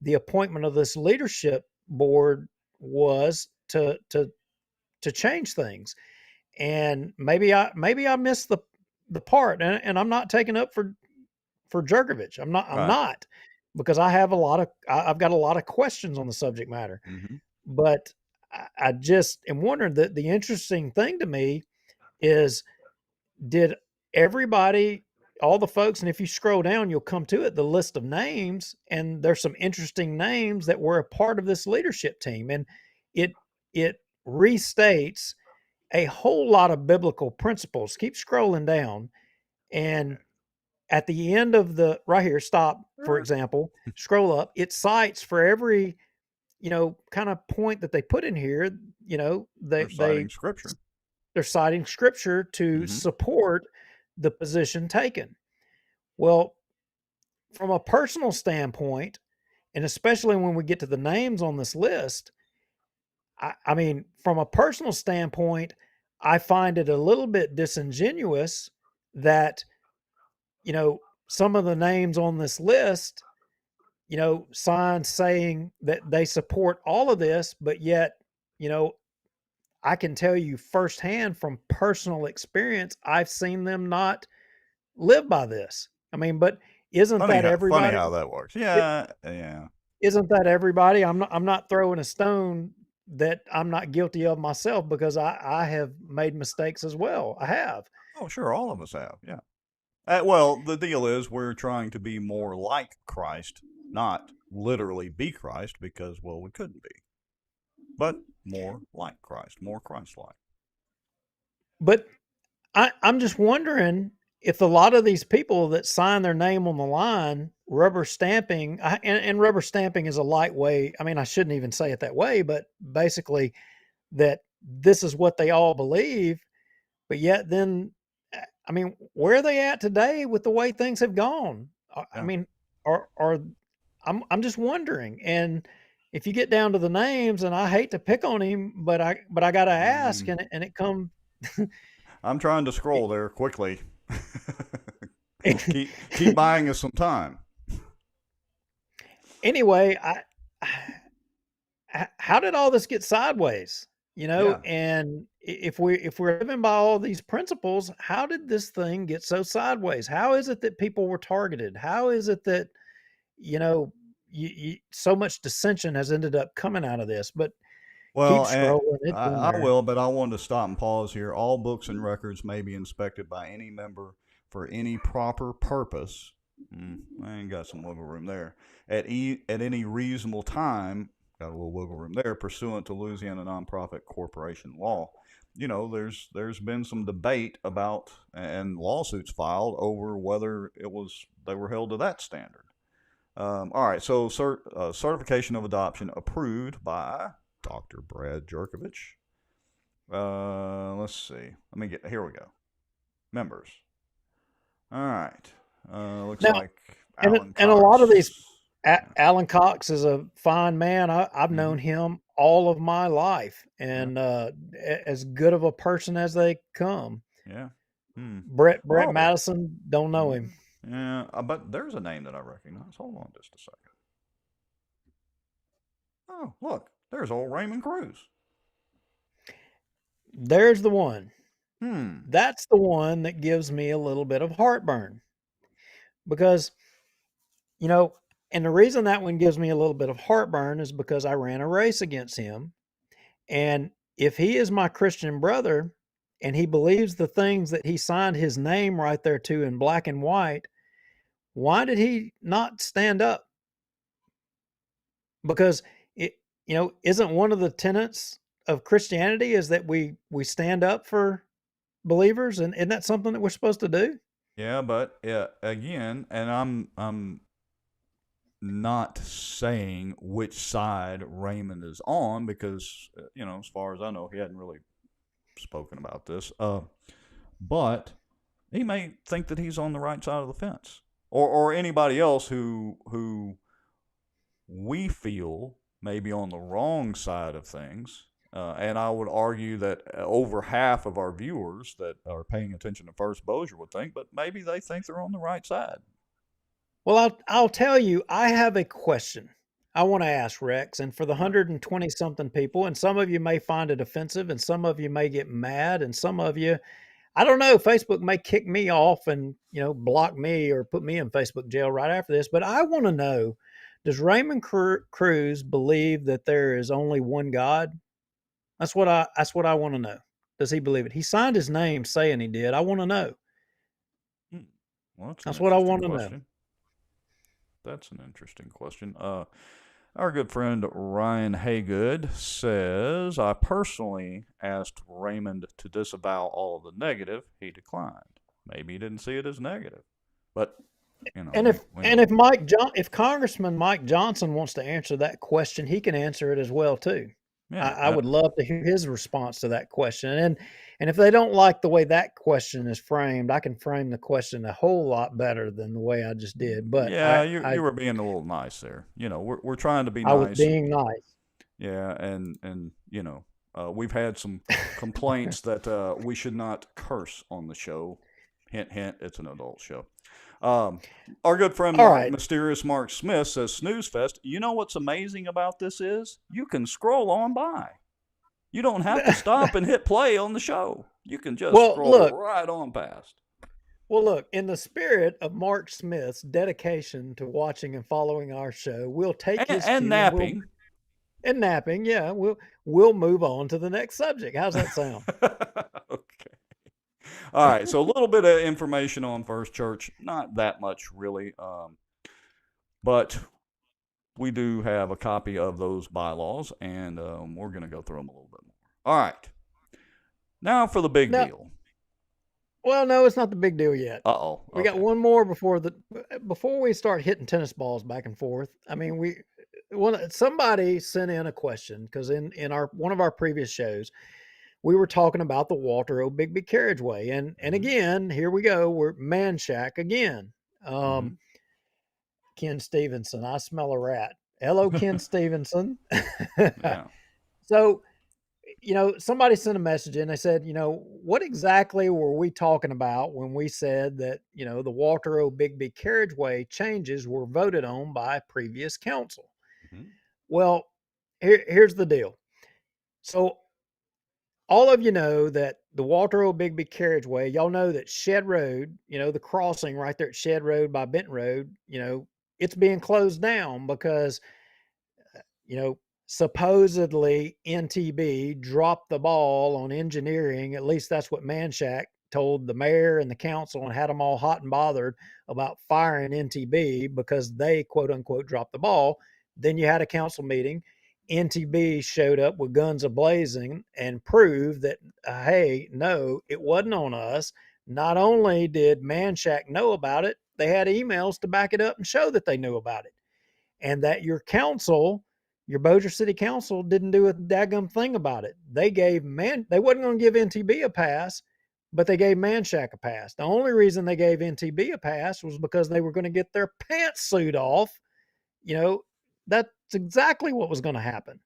the appointment of this leadership board was to change things, and maybe I missed the part, and I'm not taking up for Jerkovich. I'm
Right.
not, because I've got a lot of questions on the subject matter.
Mm-hmm.
But I just am wondering that the interesting thing to me is, did everybody, all the folks, and if you scroll down you'll come to it, the list of names, and there's some interesting names that were a part of this leadership team, and it restates a whole lot of biblical principles. Keep scrolling down, and at the end of the right here, stop, for example, scroll up. It cites for every kind of point that they put in here.
They're citing scripture.
They're citing scripture to
Mm-hmm.
support the position taken. Well, from a personal standpoint, and especially when we get to the names on this list, I mean, from a personal standpoint, I find it a little bit disingenuous that, some of the names on this list, signs saying that they support all of this, but yet, you know, I can tell you firsthand from personal experience, I've seen them not live by this. I mean, but isn't that
Funny
everybody?
how that works.
It,
Yeah, yeah.
isn't that everybody? I'm not throwing a stone that I'm not guilty of myself because I have made mistakes as well. I have.
Oh, sure, all of us have. Yeah. Well, the deal is we're trying to be more like Christ, not literally be Christ, because well, we couldn't be, but more like Christ, more Christ-like.
But I'm just wondering if a lot of these people that sign their name on the line, rubber stamping, and rubber stamping is a lightweight. I mean, I shouldn't even say it that way, but basically that this is what they all believe. But yet, then, I mean, where are they at today with the way things have gone? I
Yeah.
mean, are I'm just wondering. And if you get down to the names, and I hate to pick on him, but I got to ask,
Mm,
and it comes.
I'm trying to scroll there quickly. Keep buying us some time.
Anyway, how did all this get sideways?
Yeah.
And if we're living by all these principles, how did this thing get so sideways? How is it that people were targeted? How is it that you know so much dissension has ended up coming out of this? But keep
Well,
scrolling; it's in
I
there.
will, but I wanted to stop and pause here. All books and records may be inspected by any member for any proper purpose. I ain't got some wiggle room there. At any reasonable time, got a little wiggle room there, pursuant to Louisiana Nonprofit Corporation Law. There's been some debate about and lawsuits filed over whether they were held to that standard. All right, so certification of adoption approved by Dr. Brad Jerkovich. Let's see. Here we go. Members. All right. Looks
Now,
like
and
Alan
and a lot of these,
Cox. Yeah.
Alan Cox is a fine man. I've known
Mm-hmm.
him all of my life,
Yeah.
and as good of a person as they come.
Yeah. Hmm.
Brett
Oh.
Madison, don't know him.
Yeah. But there's a name that I recognize. Hold on just a second. Oh, look. There's old Raymond Cruz.
There's the one.
Hmm.
That's the one that gives me a little bit of heartburn because, you know, and the reason that one gives me a little bit of heartburn is because I ran a race against him. And if he is my Christian brother and he believes the things that he signed his name right there to in black and white, why did he not stand up? Because it, isn't one of the tenets of Christianity is that we stand up for believers, and isn't that something that we're supposed to do?
Yeah, but again, and I'm not saying which side Raymond is on because as far as I know, he hadn't really spoken about this. But he may think that he's on the right side of the fence, or anybody else who we feel may be on the wrong side of things. And I would argue that over half of our viewers that are paying attention to First Bossier would think, but maybe they think they're on the right side.
Well, I'll tell you, I have a question I want to ask Rex, and for the
All right.
120 something people, and some of you may find it offensive, and some of you may get mad, and some of you, I don't know, Facebook may kick me off and block me or put me in Facebook jail right after this. But I want to know: does Raymond Cruz believe that there is only one God? That's what I want to know. Does he believe it? He signed his name saying he did. I want to know.
Hmm. Well, that's an
That's what I
interesting
want to know.
question. That's an interesting question. Our good friend Ryan Haygood says, I personally asked Raymond to disavow all of the negative. He declined. Maybe he didn't see it as negative. But,
And
we,
if
we
and
know.
if Congressman Mike Johnson wants to answer that question, he can answer it as well too. I,
Yeah.
I would love to hear his response to that question. And if they don't like the way that question is framed, I can frame the question a whole lot better than the way I just did. But
Yeah, you were being a little nice there. We're trying to be
I was
nice.
being nice.
Yeah, and we've had some complaints that we should not curse on the show. Hint, hint. It's an adult show. Um, our good friend
All right.
Mysterious Mark Smith says, Snooze Fest. You know what's amazing about this is you can scroll on by. You don't have to stop and hit play on the show. You can just
Well,
scroll
look,
right on past.
Well, look, in the spirit of Mark Smith's dedication to watching and following our show, we'll take his
And
cue and we'll
napping.
and napping, yeah, we'll move on to the next subject. How's that sound?
Okay. All right. So a little bit of information on First Church. Not that much, really. But we do have a copy of those bylaws, and we're going to go through them a little bit more. All right. Now for the big
No,
deal.
well, no, it's not the big deal yet.
Uh oh.
We got
Okay.
one more before we start hitting tennis balls back and forth. I mean, somebody sent in a question because in our one of our previous shows we were talking about the Walter O. Bigby carriageway, and
Mm-hmm.
again here we go. We're Man Shack again.
Mm-hmm.
Ken Stevenson, I smell a rat. Hello, Ken Stevenson.
Yeah.
So somebody sent a message in. They said, what exactly were we talking about when we said that, the Walter O. Bigby carriageway changes were voted on by previous council?
Mm-hmm.
Well, here's the deal. So, all of you know that the Walter O. Bigby carriageway, y'all know that Shed Road, the crossing right there at Shed Road by Benton Road, it's being closed down because you know, supposedly NTB dropped the ball on engineering. At least that's what Manshak told the mayor and the council and had them all hot and bothered about firing NTB because they quote unquote dropped the ball. Then you had a council meeting. NTB showed up with guns ablazing and proved that, hey, no, it wasn't on us. Not only did Manshak know about it, they had emails to back it up and show that they knew about it and that your Bossier City Council didn't do a daggum thing about it. They wasn't going to give NTB a pass, but they gave Manshak a pass. The only reason they gave NTB a pass was because they were going to get their pantsuit off. You know, that's exactly what was going to happen.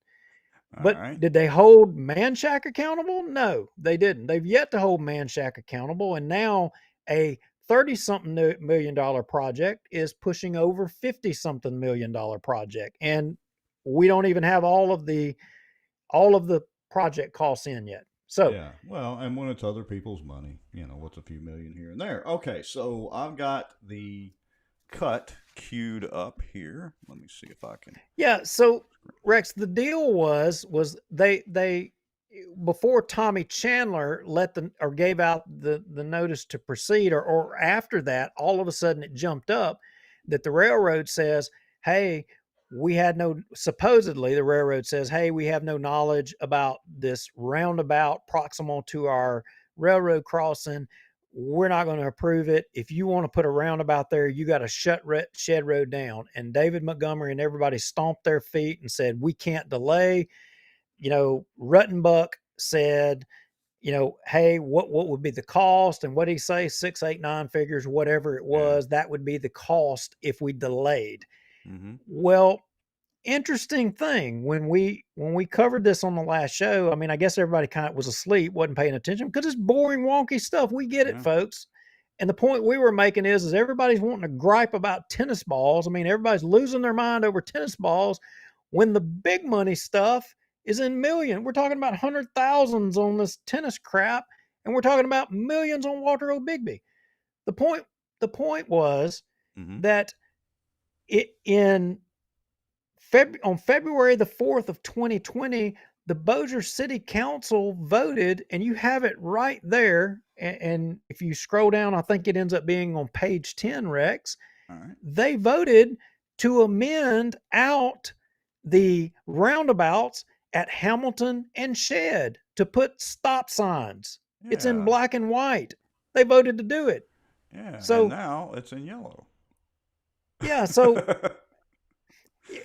All
But
right.
did they hold Manshak accountable? No, they didn't. They've yet to hold Manshak accountable. And now a 30 something million dollar project is pushing over 50 something $1 million project. And we don't even have all of the project costs in yet. So
Yeah. Well, and when it's other people's money, what's a few million here and there? Okay. So I've got the cut queued up here. Let me see if I can.
yeah, so Rex, the deal was they before Tommy Chandler let the or gave out the notice to proceed, or after that, all of a sudden it jumped up that the railroad says, "Hey, we had no supposedly the railroad says, "Hey, we have no knowledge about this roundabout proximal to our railroad crossing. We're not going to approve it. If you want to put a roundabout there, you got to shut Shed Road down." And David Montgomery and everybody stomped their feet and said, "We can't delay." Ruttenbuck said, "Hey, what would be the cost?" And what did he say? Six, eight, nine figures, whatever it
Yeah.
was, that would be the cost if we delayed.
Mm-hmm.
Well, interesting thing when we covered this on the last show. I mean, I guess everybody kind of was asleep, wasn't paying attention because it's boring, wonky stuff. We get it,
Yeah.
folks. And the point we were making is everybody's wanting to gripe about tennis balls. I mean, everybody's losing their mind over tennis balls when the big money stuff is in million. We're talking about hundred thousands on this tennis crap, and we're talking about millions on Walter O. Bigby. The point the point was
Mm-hmm.
that in on February the 4th of 2020, the Bossier City Council voted, and you have it right there. And if you scroll down, I think it ends up being on page 10, Rex.
All right.
They voted to amend out the roundabouts at Hamilton and Shed to put stop signs. It's in
Yeah.
black and white. They voted to do it.
Yeah. And
So,
now it's in yellow.
yeah, so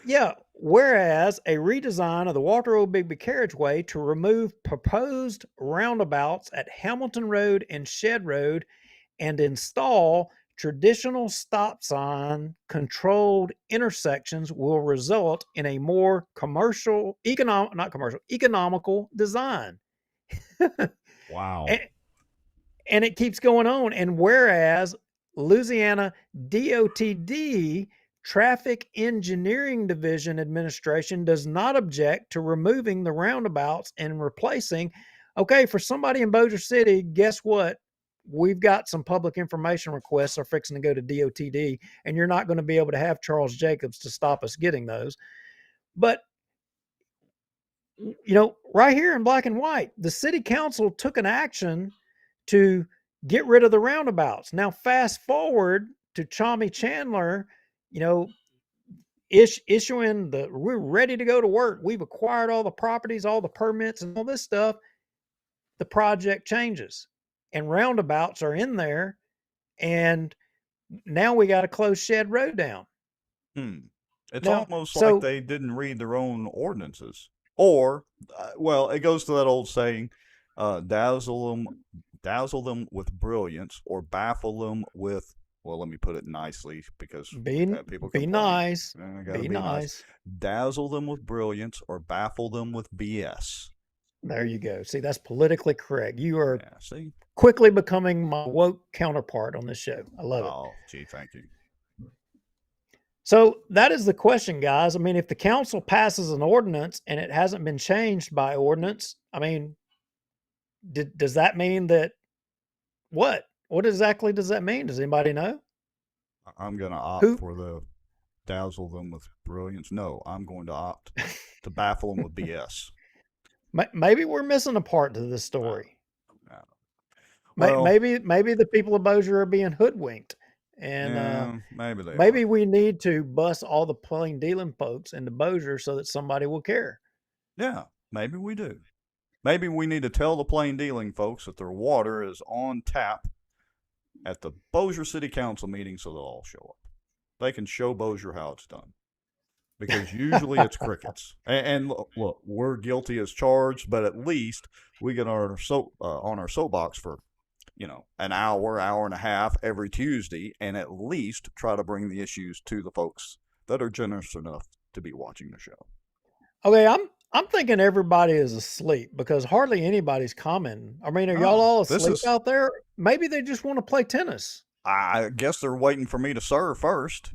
yeah, whereas a redesign of the Walter O. Bigby carriageway to remove proposed roundabouts at Hamilton Road and Shed Road and install traditional stop sign controlled intersections will result in a more economical design.
Wow.
and, and it keeps going on. And whereas Louisiana DOTD Traffic Engineering Division Administration does not object to removing the roundabouts and replacing. Okay, for somebody in Bossier City, guess what? we've got some public information requests are fixing to go to DOTD, and you're not going to be able to have Charles Jacobs to stop us getting those. But right here in black and white, the city council took an action to get rid of the roundabouts. Now, fast forward to Chami Chandler, you know, issuing we're ready to go to work. We've acquired all the properties, all the permits, and all this stuff. The project changes, and roundabouts are in there, and now we got to close Shed Road down.
Hmm. It's
Now,
almost like
so
they didn't read their own ordinances. Or, well, it goes to that old saying, dazzle them with brilliance, or baffle them with. Well, let me put it nicely because we've
be
had people
be
complain.
nice,
I gotta
be
be nice.
nice.
Dazzle them with brilliance, or baffle them with BS.
There you go. See, that's politically correct. You are
Yeah. See.
quickly becoming my woke counterpart on this show. I love it.
Oh, gee, thank you.
So that is the question, guys. I mean, if the council passes an ordinance and it hasn't been changed by ordinance, I mean, does that mean that what? What exactly does that mean? Does anybody know?
I'm gonna opt
Who?
for the dazzle them with brilliance. No, I'm going to opt to baffle them with BS.
Maybe we're missing a part to this
Uh,
story.
uh, well,
Maybe the people of Bossier are being hoodwinked, and
yeah, maybe they are.
maybe we need to bust all the plain dealing folks into Bossier so that somebody will care.
Yeah, maybe we do. Maybe we need to tell the plain dealing folks that their water is on tap at the Bossier City Council meeting so they'll all show up. They can show Bossier how it's done. Because usually it's crickets. And look, we're guilty as charged, but at least we get on our soapbox for an hour, hour and a half every Tuesday, and at least try to bring the issues to the folks that are generous enough to be watching the show.
Okay, I'm thinking everybody is asleep because hardly anybody's commenting. I mean, are y'all
Oh,
all
this
asleep
is.
out there? Maybe they just want to play tennis.
I guess they're waiting for me to serve first.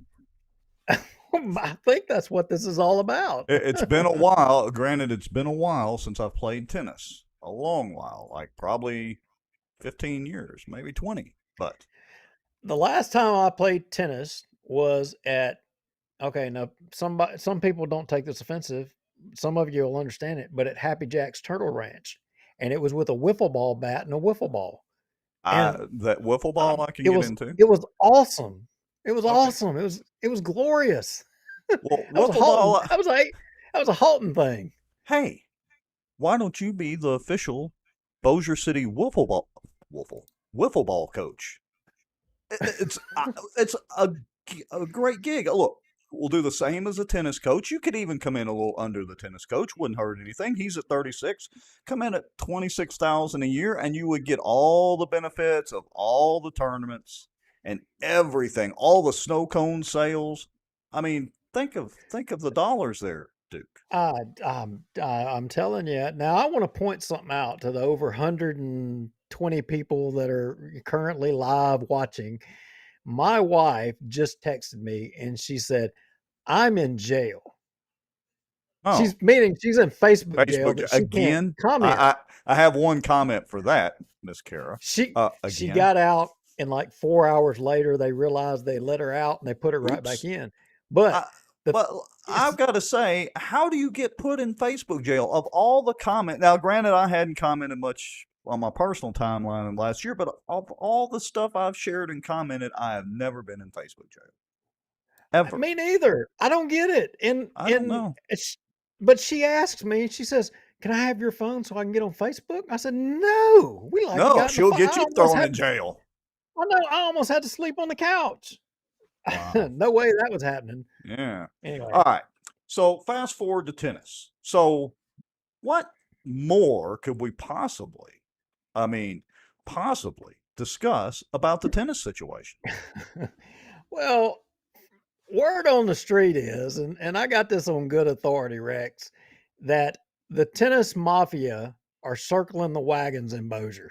I think that's what this is all about.
It's been a while. Granted, it's been a while since I've played tennis. A long while, like probably 15 years, maybe 20. But
The last time I played tennis was at okay, now some people don't take this offensive. Some of you will understand it, but at Happy Jack's Turtle Ranch, and it was with a wiffle ball bat and a wiffle ball, and
that wiffle ball I can
it
get
was
into.
it was awesome. It was
Okay.
awesome. It was glorious.
Well,
That was a
wiffle
Halton.
ball.
That was a Halton thing.
Hey, why don't you be the official Bossier City wiffle ball coach? It's it's a great gig. Look, we'll do the same as a tennis coach. You could even come in a little under the tennis coach. Wouldn't hurt anything. He's at 36. Come in at 26,000 a year, and you would get all the benefits of all the tournaments and everything, all the snow cone sales. I mean, think of the dollars there, Duke.
I'm telling you. Now, I want to point something out to the over 120 people that are currently live watching. My wife just texted me and she said, I'm in jail.
Oh,
She's in Facebook jail
Facebook
that she can't
again.
comment.
I have one comment for that, Miss Kara.
She
Again.
got out, and like 4 hours later, they realized they let her out and they put her right back
Oops.
in. But the
Well,
it's
I've got to say, how do you get put in Facebook jail? Of all the comment, now granted, I hadn't commented much on my personal timeline in last year, but of all the stuff I've shared and commented, I have never been in Facebook jail, ever.
me neither. I don't get it.
I don't know.
But she asked me. She says, "Can I have your phone so I can get on Facebook?" I said, "No, we like
No,
got in the
she'll
fight.
get you thrown in jail.
I know. I almost had to sleep on the couch.
Wow.
No way that was happening.
Yeah.
Anyway,
All right. So fast forward to tennis. So what more could we I mean, possibly discuss about the tennis situation?
well, word on the street is, and I got this on good authority, Rex, that the tennis mafia are circling the wagons in Bossier.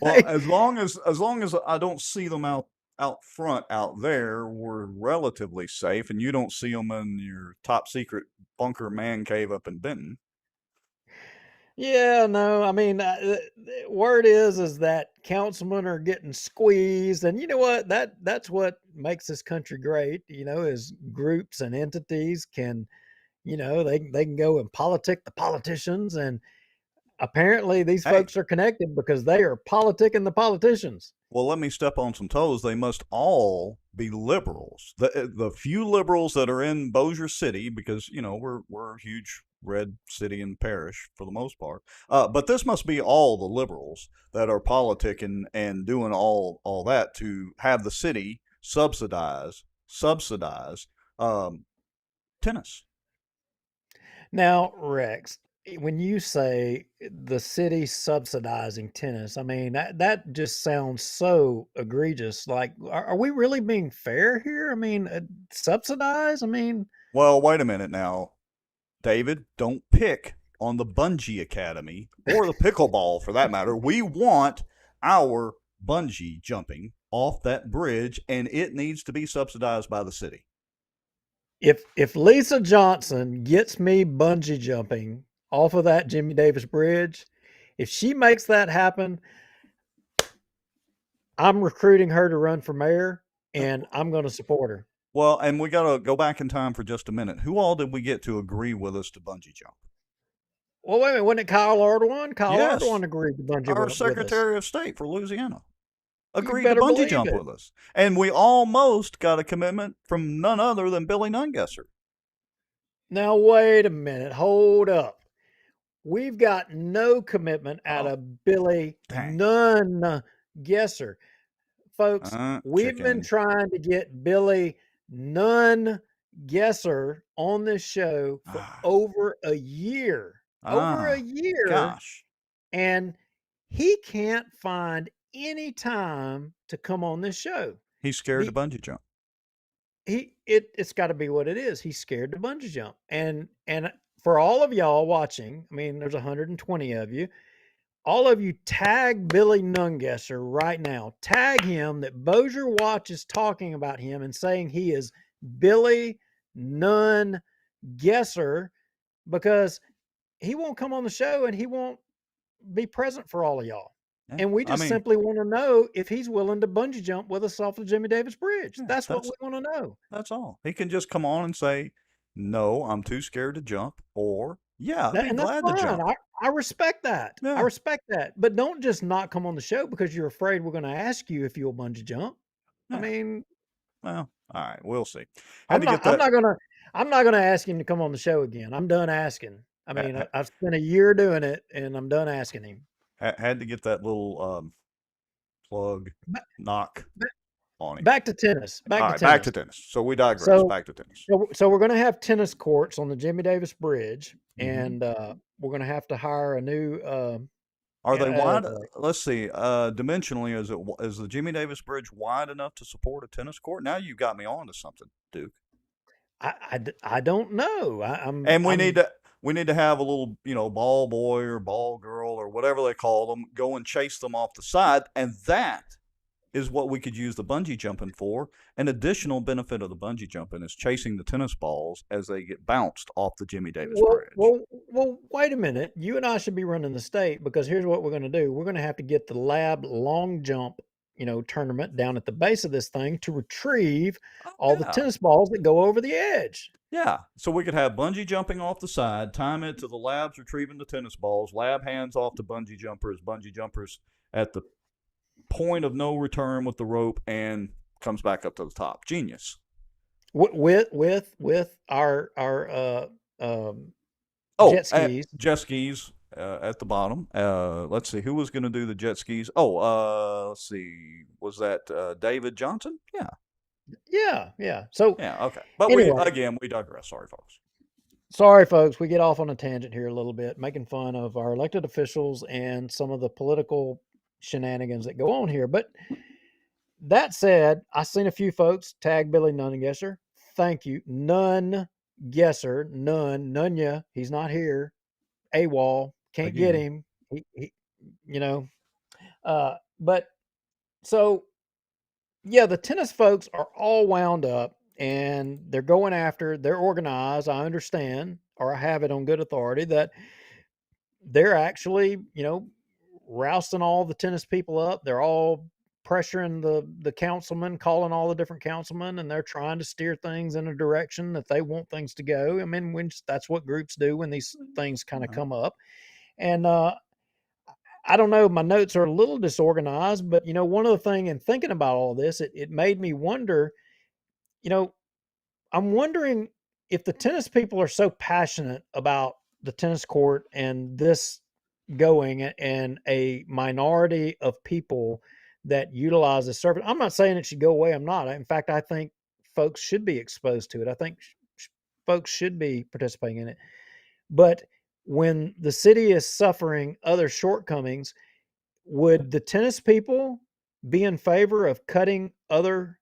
Well,
They,
as long as I don't see them out front out there, we're relatively safe, and you don't see them in your top secret bunker man cave up in Benton.
Yeah, no, I mean, the word is that councilmen are getting squeezed, and you know what? That's what makes this country great. Is groups and entities can, they can go and politic the politicians, and apparently these
Hey,
folks are connected because they are politicking the politicians.
well, let me step on some toes. They must all be liberals. The few liberals that are in Bossier City, because we're a huge red city and parish for the most part. But this must be all the liberals that are politicking and doing all that to have the city subsidize um, tennis.
Now, Rex, when you say the city subsidizing tennis, I mean that just sounds so egregious. Like, are we really being fair here? I mean, subsidize? I mean,
Well, wait a minute now, David. Don't pick on the Bungee Academy or the pickleball for that matter. We want our bungee jumping off that bridge, and it needs to be subsidized by the city.
if Lisa Johnson gets me bungee jumping off of that Jimmy Davis bridge, if she makes that happen, I'm recruiting her to run for mayor, and I'm going to support her.
Well, and we got to go back in time for just a minute. Who all did we get to agree with us to bungee jump?
Well, wait a minute, wasn't it Kyle Ardoin? Kyle
Yes,
Ardoin agreed to bungee
our
jump with us.
Secretary of State for Louisiana
You
agreed to
better
bungee
believe
jump
it.
with us. And we almost got a commitment from none other than Billy Nungesser.
Now, wait a minute. Hold up. We've got no commitment out
Oh,
of Billy,
dang.
none guesser. Folks, we've been
Chicken.
trying to get Billy, none guesser on this show for
Ah,
over a year. Over a year.
gosh.
And he can't find any time to come on this show.
He's scared to
The
bungee jump.
it's got to be what it is. He's scared to bungee jump, and for all of y'all watching, I mean, there's 120 of you. All of you, tag Billy Nungesser right now. Tag him that Bossier Watch is talking about him and saying he is Billy Nun Guesser because he won't come on the show and he won't be present for all of y'all.
Yeah,
And we
I
just
mean,
simply want to know if he's willing to bungee jump with us off the Jimmy Davis Bridge.
yeah,
That's what we want to know.
that's all. He can just come on and say, "No, I'm too scared to jump," or "Yeah, I'd be
And that's
glad to
fine.
jump."
I respect that. I
Yeah,
respect that. But don't just not come on the show because you're afraid we're going to ask you if you'll bungee jump. I
yeah.
mean,
Well, all right, we'll see. Had
I'm
to
not
get
I'm
that.
not going to I'm not going to ask him to come on the show again. I'm done asking. I mean,
ha-
I've spent a year doing it and I'm done asking him.
Had to get that little plug
Ba-
knock
ba-
on him.
Back to tennis. Back
All
to
right, back
tennis.
to tennis. So we digress.
So
Back to tennis.
so we're going to have tennis courts on the Jimmy Davis Bridge
Hmm.
and we're going to have to hire a new
Are they
uh,
wide? Let's see. Dimensionally, is the Jimmy Davis Bridge wide enough to support a tennis court? Now you got me on to something, Duke.
I don't know.
And
I'm
we need to have a little ball boy or ball girl or whatever they call them go and chase them off the side, and that is what we could use the bungee jumping for. An additional benefit of the bungee jumping is chasing the tennis balls as they get bounced off the Jimmy Davis
Well,
Bridge.
well, well. Wait a minute. You and I should be running the state because here's what we're going to do. We're going to have to get the lab long jump, tournament down at the base of this thing to retrieve
Oh
all the
yeah.
tennis balls that go over the edge.
Yeah, so we could have bungee jumping off the side, time it to the labs retrieving the tennis balls, lab hands off to bungee jumpers at the point of no return with the rope, and comes back up to the top. Genius.
With our
Oh,
jet skis.
jet skis at the bottom. Let's see, who was going to do the jet skis? Oh, let's see, was that David Johnson? Yeah,
Yeah, yeah. So
yeah, okay. But
anyway,
we digress. Sorry, folks.
sorry, folks, we get off on a tangent here a little bit, making fun of our elected officials and some of the political shenanigans that go on here. But that said, I seen a few folks tag Billy Nungesser. Thank you. None guesser, none ya. He's not here. AWOL. Can't get
Again,
him. He you know. But so yeah, the tennis folks are all wound up and they're going after, they're organized. I understand, or I have it on good authority that they're actually, rousting all the tennis people up. They're all pressuring the councilman, calling all the different councilmen, and they're trying to steer things in a direction that they want things to go. I mean, when that's what groups do when these things kind of
Uh-huh.
come up. And I don't know, my notes are a little disorganized, but one of the thing in thinking about all this, it made me wonder, you know, I'm wondering if the tennis people are so passionate about the tennis court and this going and a minority of people that utilize the service. I'm not saying it should go away. I'm not. In fact, I think folks should be exposed to it. I think folks should be participating in it. But when the city is suffering other shortcomings, would the tennis people be in favor of cutting other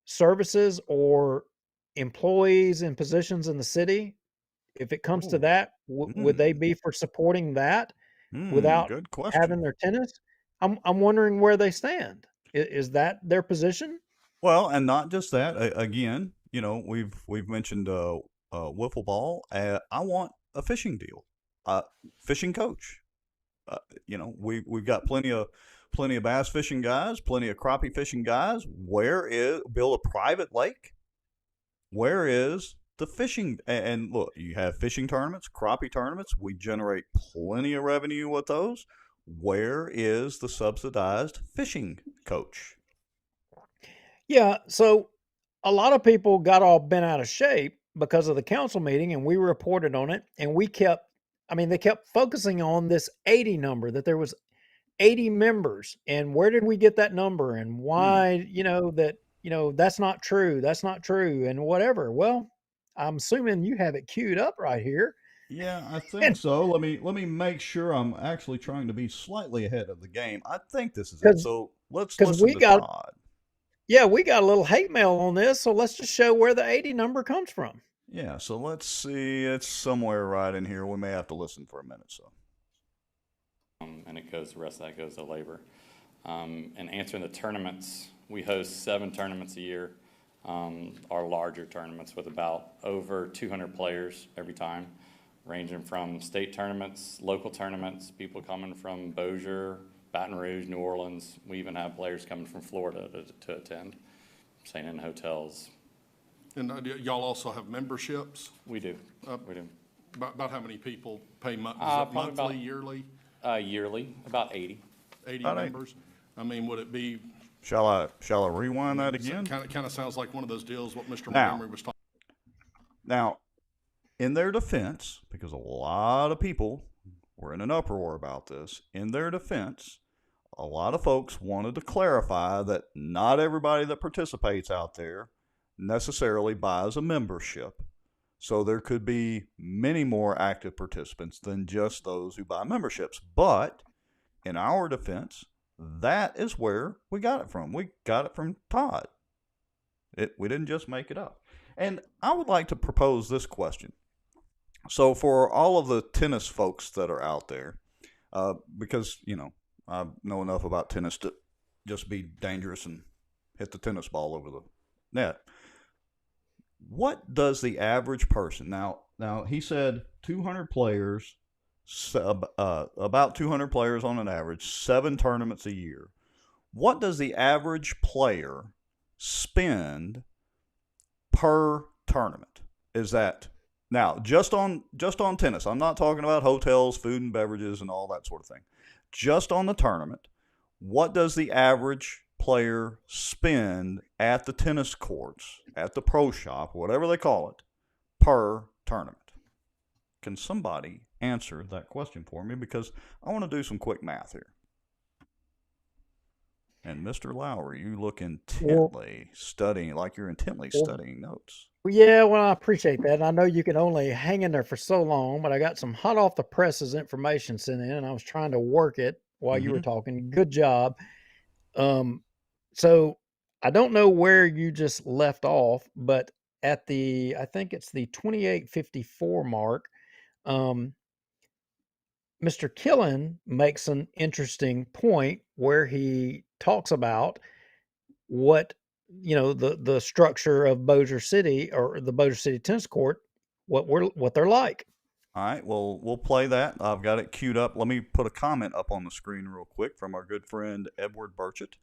services or employees in positions in the city? If it comes to
Oh,
that, would they
hmm,
be for supporting that without
good question.
having their tennis? I'm wondering where they stand. Is that their position?
Well, and not just that. Again, we've mentioned wiffle ball. I want a fishing deal, fishing coach. We've got plenty of bass fishing guys, plenty of crappie fishing guys. Where is build a private lake? Where is the fishing? And look, you have fishing tournaments, crappie tournaments. We generate plenty of revenue with those. Where is the subsidized fishing coach?
Yeah, so a lot of people got all bent out of shape because of the council meeting, and we reported on it, and they kept focusing on this 80 number, that there was 80 members, and where did we get that number, and
Hmm.
why, that's not true, that's not true, and whatever. Well, I'm assuming you have it queued up right here.
Yeah, I think
And
so. Let me make sure I'm actually trying to be slightly ahead of the game. I think this is it.
because
So let's
because
listen
we
to
got
Todd.
yeah, we got a little hate mail on this, so let's just show where the 80 number comes from.
Yeah, so let's see. It's somewhere right in here. We may have to listen for a minute. So,
and it goes, the rest of that goes to labor. And answering the tournaments, we host 7 tournaments a year, our larger tournaments with about over 200 players every time, ranging from state tournaments, local tournaments, people coming from Bossier, Baton Rouge, New Orleans. We even have players coming from Florida to attend, staying in hotels.
And y'all also have memberships?
We do,
Uh,
we do.
About how many people pay is it
Probably
monthly,
about
yearly?
yearly, about 80.
80
all right.
members? I mean, would it be,
Shall I rewind that again?
kind of sounds like one of those deals, what Mr.
Now,
Montgomery was talking.
now, in their defense, because a lot of people were in an uproar about this, in their defense, a lot of folks wanted to clarify that not everybody that participates out there necessarily buys a membership. So there could be many more active participants than just those who buy memberships. But in our defense, that is where we got it from. We got it from Todd. We didn't just make it up. And I would like to propose this question. So for all of the tennis folks that are out there, because I know enough about tennis to just be dangerous and hit the tennis ball over the net. What does the average person now he said 200 players, about 200 players on an average, 7 tournaments a year. What does the average player spend per tournament? Is that now just on tennis? I'm not talking about hotels, food and beverages, and all that sort of thing. Just on the tournament, what does the average player spend at the tennis courts, at the pro shop, whatever they call it, per tournament? Can somebody answer that question for me? Because I want to do some quick math here. And Mr. Lowry, you look
Well,
intently studying, like you're intently
well,
studying notes.
yeah, well, I appreciate that. I know you can only hang in there for so long, but I got some hot off the presses information sent in, and I was trying to work it while you were
Mm-hmm.
talking. Good job. Um, so I don't know where you just left off, but I think it's the 2854 mark. Um, Mr. Killen makes an interesting point where he talks about what the structure of Bossier City or the Bossier City tennis court, what they're like.
All right, well, we'll play that. I've got it queued up. Let me put a comment up on the screen real quick from our good friend Edward Burchett.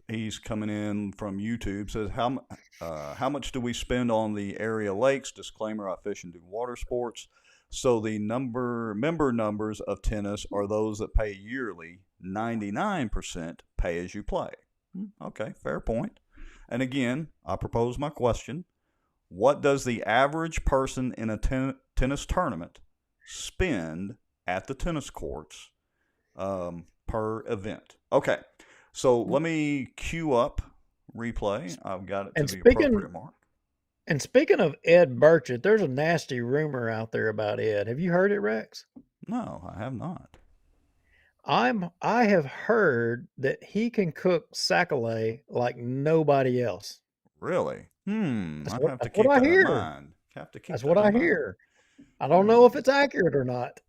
He's coming in from YouTube. Says, how much do we spend on the area lakes? Disclaimer, I fish and do water sports. So the member numbers of tennis are those that pay yearly. 99% pay as you play. Okay, fair point. And again, I propose my question. What does the average person in a tennis tournament spend at the tennis courts per event? Okay, so let me queue up replay. I've got it to
And
the
speaking
appropriate mark.
and speaking of Ed Burchett, there's a nasty rumor out there about Ed. Have you heard it, Rex?
No, I have not.
I have heard that he can cook sac-a-lait like nobody else.
Really?
That's
I'd
what
have to
that's what
keep
I
that in
hear.
mind. Have to keep
That's what
that
I
in mind.
hear. I don't know if it's accurate or not.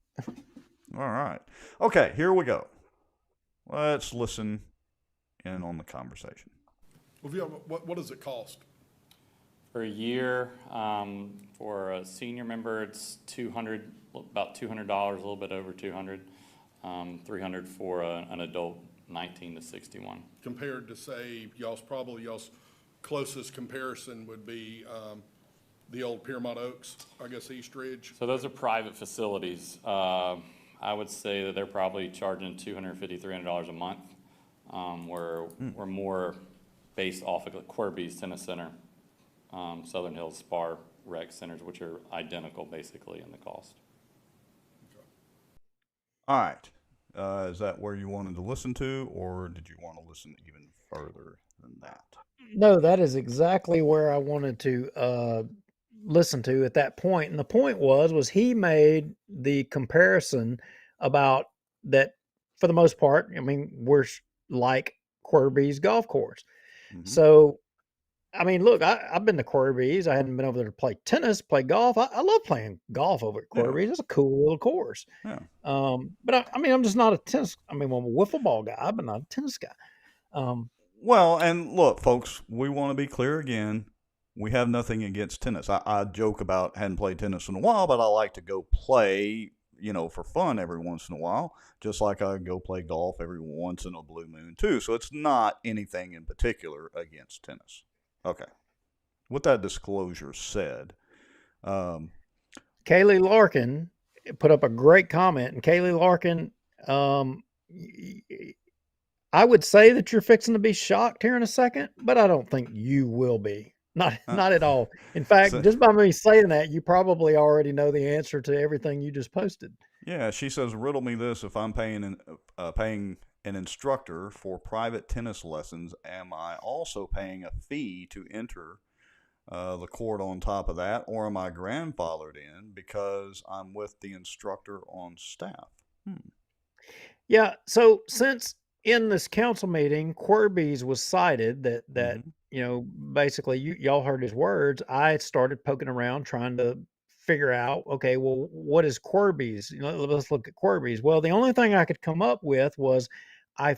All right. Okay, here we go. Let's listen in on the conversation.
Well, what does it cost?
For a year, for a senior member, it's about $200, a little bit over 200, 300 for an adult, 19 to 61.
Compared to, say, y'all's closest comparison would be the old Piermont Oaks, I guess East Ridge.
So those are private facilities. I would say that they're probably charging $250, $300 a month. We're more based off of Corby's Tennis Center, Southern Hills Spar Rec Centers, which are identical basically in the cost.
All right. Is that where you wanted to listen to, or did you want to listen even further than that?
No, that is exactly where I wanted to listen to at that point. And the point was he made the comparison about that for the most part. I mean, we're like Corby's golf course.
Mm-hmm.
So, I mean, look, I've been to Corby's. I hadn't been over there to play tennis, play golf. I love playing golf over at Corby's. It's a cool little course.
Yeah.
But I mean, I'm just not a tennis. I mean, I'm a wiffle ball guy, but not a tennis guy.
Well, and look, folks, we want to be clear again. We have nothing against tennis. I joke about hadn't played tennis in a while, but I like to go play, for fun every once in a while, just like I go play golf every once in a blue moon too. So it's not anything in particular against tennis. Okay. With that disclosure said,
Kaylee Larkin put up a great comment, and Kaylee Larkin, I would say that you're fixing to be shocked here in a second, but I don't think you will be. Not at all. In fact, just by me saying that, you probably already know the answer to everything you just posted.
Yeah, she says, riddle me this: if I'm paying an instructor for private tennis lessons, am I also paying a fee to enter the court on top of that, or am I grandfathered in because I'm with the instructor on staff?
Yeah. So since in this council meeting, Corby's was cited that basically y'all heard his words. I started poking around trying to figure out, okay, well, what is Corby's? Let's look at Corby's. Well, the only thing I could come up with was I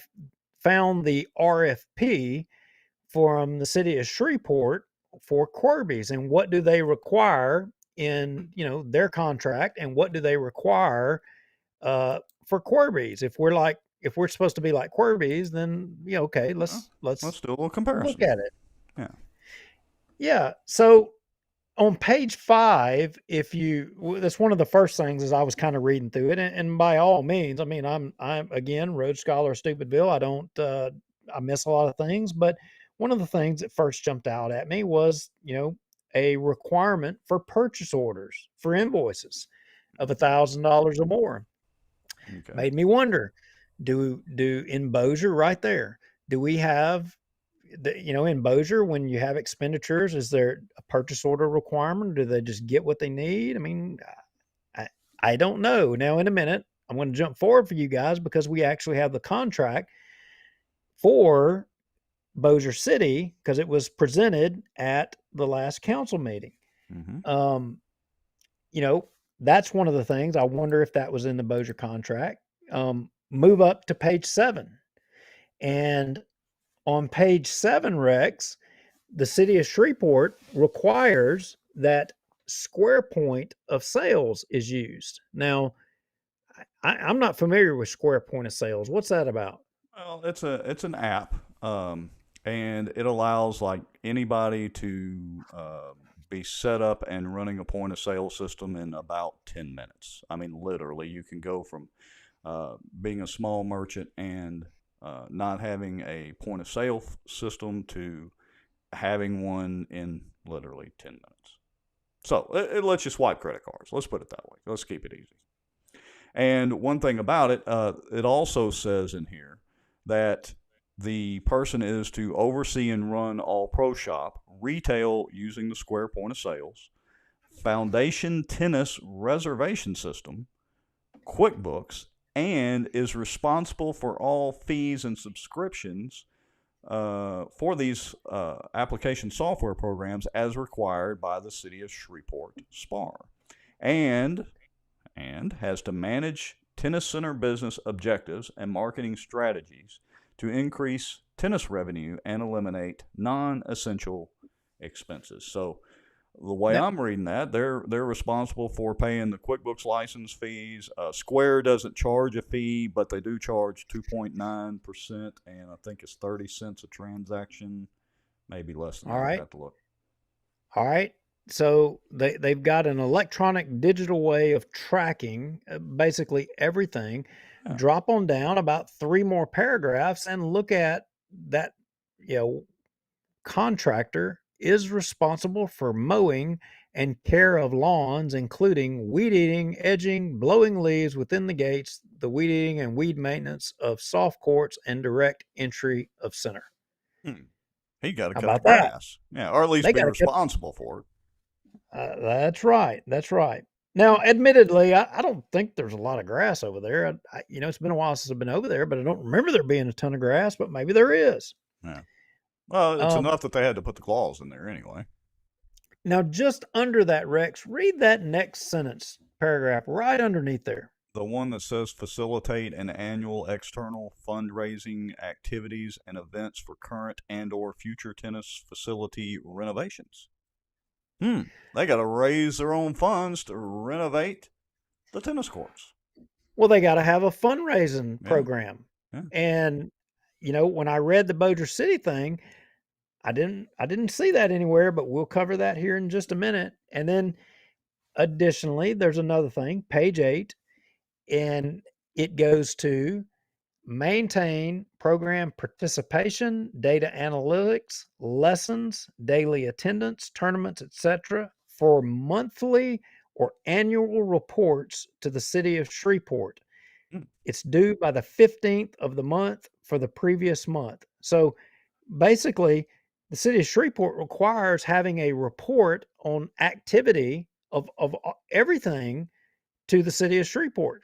found the RFP from the city of Shreveport for Corby's, and what do they require in their contract, and what do they require for Corby's? If we're supposed to be like Corby's, then okay, let's
do a little comparison.
Look at it.
Yeah.
So on page 5, that's one of the first things as I was kind of reading through it, and by all means, I mean I'm again Rhodes Scholar of Stupidville. I miss a lot of things, but one of the things that first jumped out at me was a requirement for purchase orders for invoices of $1,000 or more.
Okay.
Made me wonder, do in Bossier right there, do we have in Bossier, when you have expenditures, is there a purchase order requirement, or do they just get what they need? I mean, I don't know. Now in a minute, I'm going to jump forward for you guys because we actually have the contract for Bossier City because it was presented at the last council meeting.
Mm-hmm.
That's one of the things. I wonder if that was in the Bossier contract. Move up to page 7. And on page 7, Rex, the city of Shreveport requires that square point of sales is used. Now, I'm not familiar with square point of sales. What's that about?
Well, it's an app, and it allows like anybody to be set up and running a point of sale system in about 10 minutes. I mean, literally, you can go from being a small merchant and not having a point of sale system to having one in literally 10 minutes. So it lets you swipe credit cards. Let's put it that way. Let's keep it easy. And one thing about it, it also says in here that the person is to oversee and run all pro shop, retail using the square point of sales, foundation tennis reservation system, QuickBooks, and is responsible for all fees and subscriptions for these application software programs as required by the city of Shreveport SPAR, and has to manage tennis center business objectives and marketing strategies to increase tennis revenue and eliminate non-essential expenses. So the way
Now,
I'm reading that, they're responsible for paying the QuickBooks license fees. Square doesn't charge a fee, but they do charge 2.9%, and I think it's 30 cents a transaction, maybe less than
all
that. I'd
right,
have to look.
all right. So they've got an electronic digital way of tracking basically everything.
Yeah.
Drop on down about 3 more paragraphs and look at that. You know, contractor is responsible for mowing and care of lawns, including weed eating, edging, blowing leaves within the gates, the weed eating and weed maintenance of soft courts, and direct entry of center.
Hmm. He got to
How
cut the
about that?
grass. Yeah, or at least
They
be
got to cut.
responsible for it.
That's right. That's right. Now, admittedly, I don't think there's a lot of grass over there. It's been a while since I've been over there, but I don't remember there being a ton of grass. But maybe there is.
Yeah. Well, it's
Um,
enough that they had to put the clause in there anyway.
Now, just under that, Rex, read that next sentence, paragraph right underneath there.
The one that says facilitate an annual external fundraising activities and events for current and or future tennis facility renovations. They got to raise their own funds to renovate the tennis courts.
Well, they got to have a fundraising
Yeah.
program.
Yeah.
And when I read the Bossier City thing, I didn't see that anywhere, but we'll cover that here in just a minute. And then additionally, there's another thing, page 8, and it goes to maintain program participation, data analytics, lessons, daily attendance, tournaments, etc., for monthly or annual reports to the city of Shreveport.
Hmm.
It's due by the 15th of the month for the previous month. So basically, the city of Shreveport requires having a report on activity of everything to the city of Shreveport.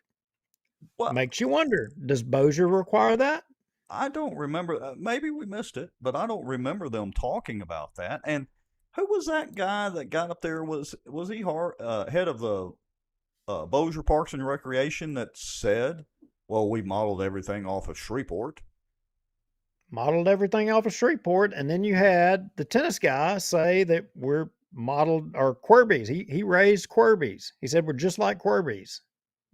Well,
Makes you wonder, does Bossier require that?
I don't remember. Maybe we missed it, but I don't remember them talking about that. And who was that guy that got up there? Was he head of the Bossier Parks and Recreation that said, "Well, we modeled everything off of Shreveport."
Modeled everything off of Shreveport, and then you had the tennis guy say that we're modeled or Quirby's. He raised Quirby's. He said we're just like Quirby's.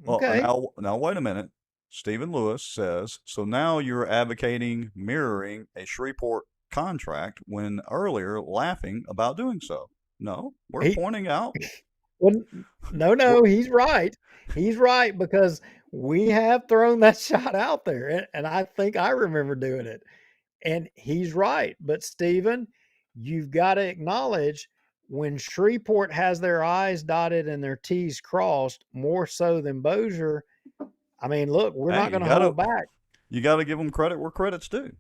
Well,
Okay.
now wait a minute. Stephen Lewis says, so now you're advocating mirroring a Shreveport contract when earlier laughing about doing so. No, we're
He
pointing out.
well, no, he's right. He's right because we have thrown that shot out there, and I think I remember doing it. And he's right. But Stephen, you've got to acknowledge when Shreveport has their I's dotted and their T's crossed more so than Bossier. I mean, look, we're
Hey,
not going to hold back.
You got to give them credit where credit's due.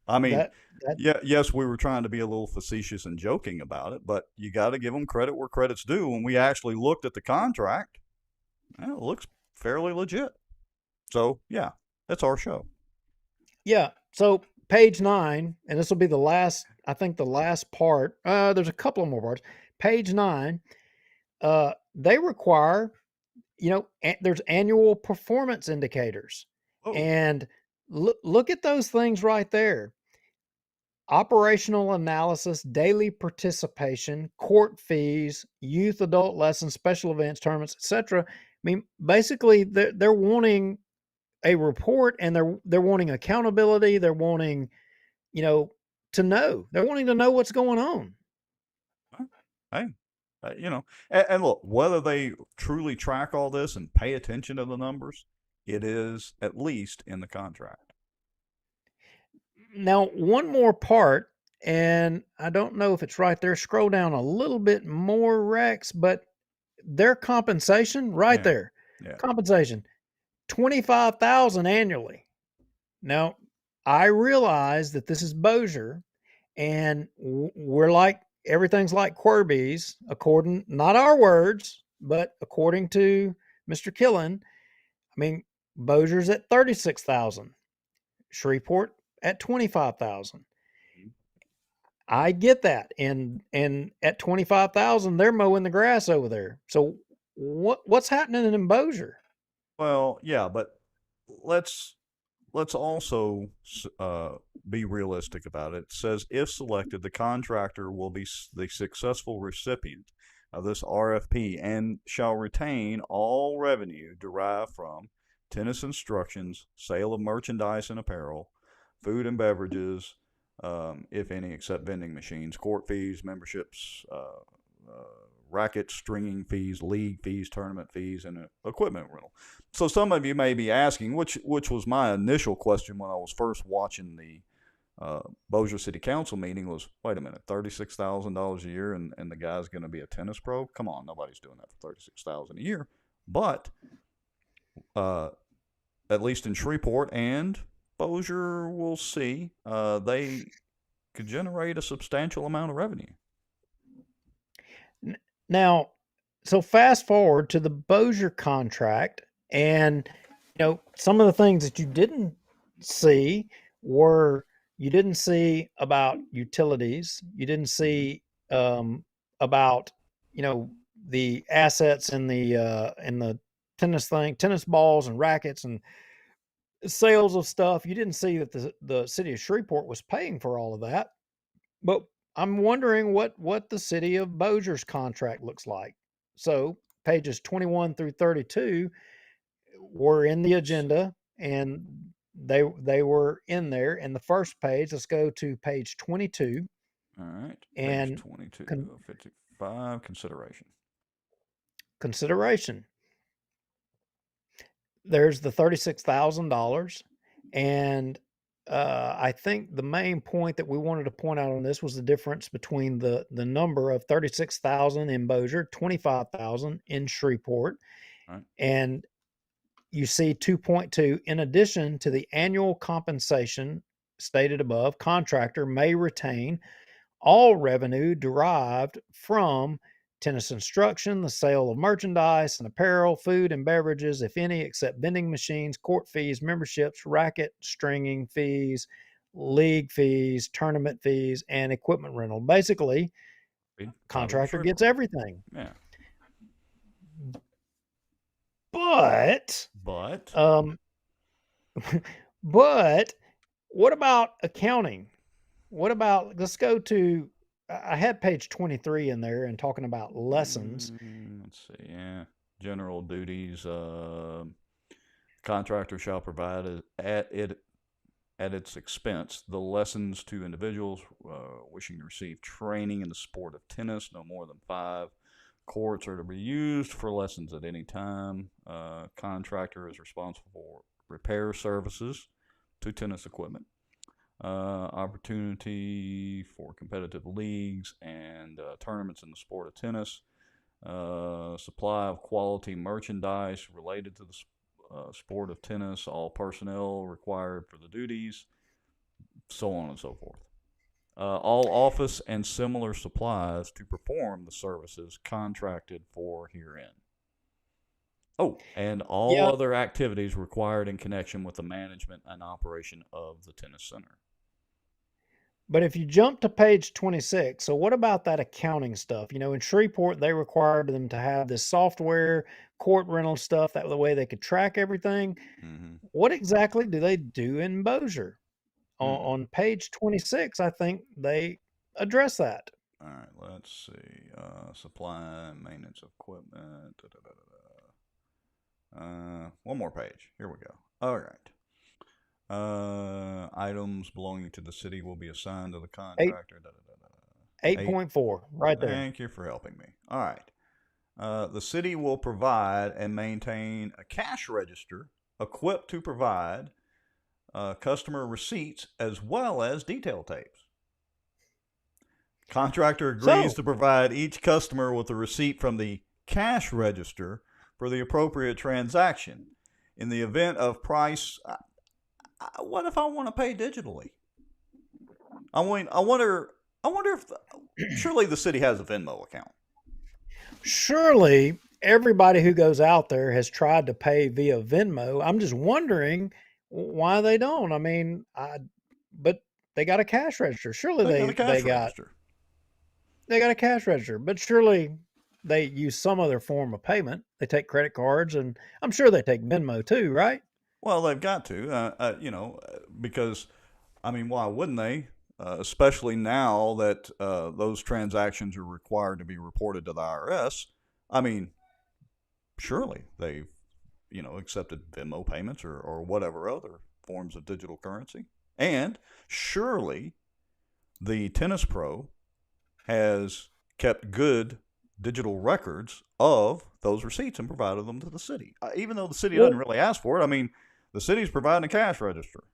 I mean,
That that
yeah, yes, we were trying to be a little facetious and joking about it, but you got to give them credit where credit's due. When we actually looked at the contract, it looks fairly legit. So yeah, that's our show.
yeah. So page 9, and this will be the last. I think the last part. There's a couple of more parts. Page 9. They require there's annual performance indicators.
Oh,
And look at those things right there. operational analysis, daily participation, court fees, youth adult lessons, special events, tournaments, etc. I mean, basically, they're wanting a report, and they're wanting accountability. They're wanting, you know, to know. They're wanting to know what's going on.
Hey, and look, whether they truly track all this and pay attention to the numbers, it is at least in the contract.
Now, one more part, and I don't know if it's right there. Scroll down a little bit more, Rex, but their compensation right
Yeah,
there.
yeah.
Compensation 25,000 annually. Now, I realize that this is Bossier, and we're like everything's like Quirby's, according not our words, but according to Mr. Killen. I mean, Bossier's at 36,000, Shreveport at 25,000. I get that, and at 25,000, they're mowing the grass over there. So what's happening in Bossier?
Well, yeah, but let's also be realistic about it. It says if selected, the contractor will be the successful recipient of this RFP and shall retain all revenue derived from tennis instructions, sale of merchandise and apparel, food and beverages, if any, except vending machines, court fees, memberships, racket stringing fees, league fees, tournament fees, and equipment rental. So some of you may be asking, which was my initial question when I was first watching the Bossier City Council meeting was, wait a minute, $36,000 a year, and the guy's going to be a tennis pro? Come on, nobody's doing that for $36,000 a year. But at least in Shreveport and Bossier, we'll see, they could generate a substantial amount of revenue.
Now, so fast forward to the Bossier contract, and some of the things that you didn't see were you didn't see about utilities, you didn't see about the assets in the tennis balls and rackets and sales of stuff. You didn't see that the city of Shreveport was paying for all of that, but I'm wondering what the city of Bossier's contract looks like. So pages 21 through 32 were in the agenda, and they were in there. And the first page, let's go to page 22.
All right,
And
page 22 of 55, consideration.
Consideration. There's the $36,000, and I think the main point that we wanted to point out on this was the difference between the number of 36,000 in Bossier, 25,000 in Shreveport,
Right.
and you see 2.2. In addition to the annual compensation stated above, contractor may retain all revenue derived from tennis instruction, the sale of merchandise and apparel, food and beverages, if any, except vending machines, court fees, memberships, racket stringing fees, league fees, tournament fees, and equipment rental. Basically, contractor gets everything.
Yeah.
But
But
what about accounting? What about, let's go to, I had page 23 in there and talking about lessons.
Let's see. Yeah. General duties. Contractor shall provide at its expense the lessons to individuals wishing to receive training in the sport of tennis. No more than 5 courts are to be used for lessons at any time. Contractor is responsible for repair services to tennis equipment. Opportunity for competitive leagues and tournaments in the sport of tennis. Supply of quality merchandise related to the sport of tennis. All personnel required for the duties. So on and so forth. All office and similar supplies to perform the services contracted for herein. Oh, and all other activities required in connection with the management and operation of the tennis center.
But if you jump to page 26, so what about that accounting stuff? In Shreveport, they required them to have this software, court rental stuff, that the way they could track everything.
Mm-hmm.
What exactly do they do in Bossier? On page 26, I think they address that.
All right, let's see. Supply and maintenance of equipment. One more page. Here we go. All right. Items belonging to the city will be assigned to the
Eight
contractor.
8.4, right there.
Thank you for helping me. All right. The city will provide and maintain a cash register equipped to provide customer receipts as well as detail tapes. Contractor agrees to provide each customer with a receipt from the cash register for the appropriate transaction. In the event of price, what if I want to pay digitally? I wonder if surely the city has a Venmo account.
Surely everybody who goes out there has tried to pay via Venmo. I'm just wondering why they don't. I mean, but they got a cash register. Surely
They got a cash
they got
register.
they got a cash register, but surely they use some other form of payment. They take credit cards, and I'm sure they take Venmo too, right?
Well, they've got to, because, I mean, why wouldn't they? Especially now that those transactions are required to be reported to the IRS. I mean, surely they've, accepted Venmo payments or whatever other forms of digital currency. And surely the tennis pro has kept good digital records of those receipts and provided them to the city. Even though the city doesn't really ask for it, I mean, the city's providing a cash register.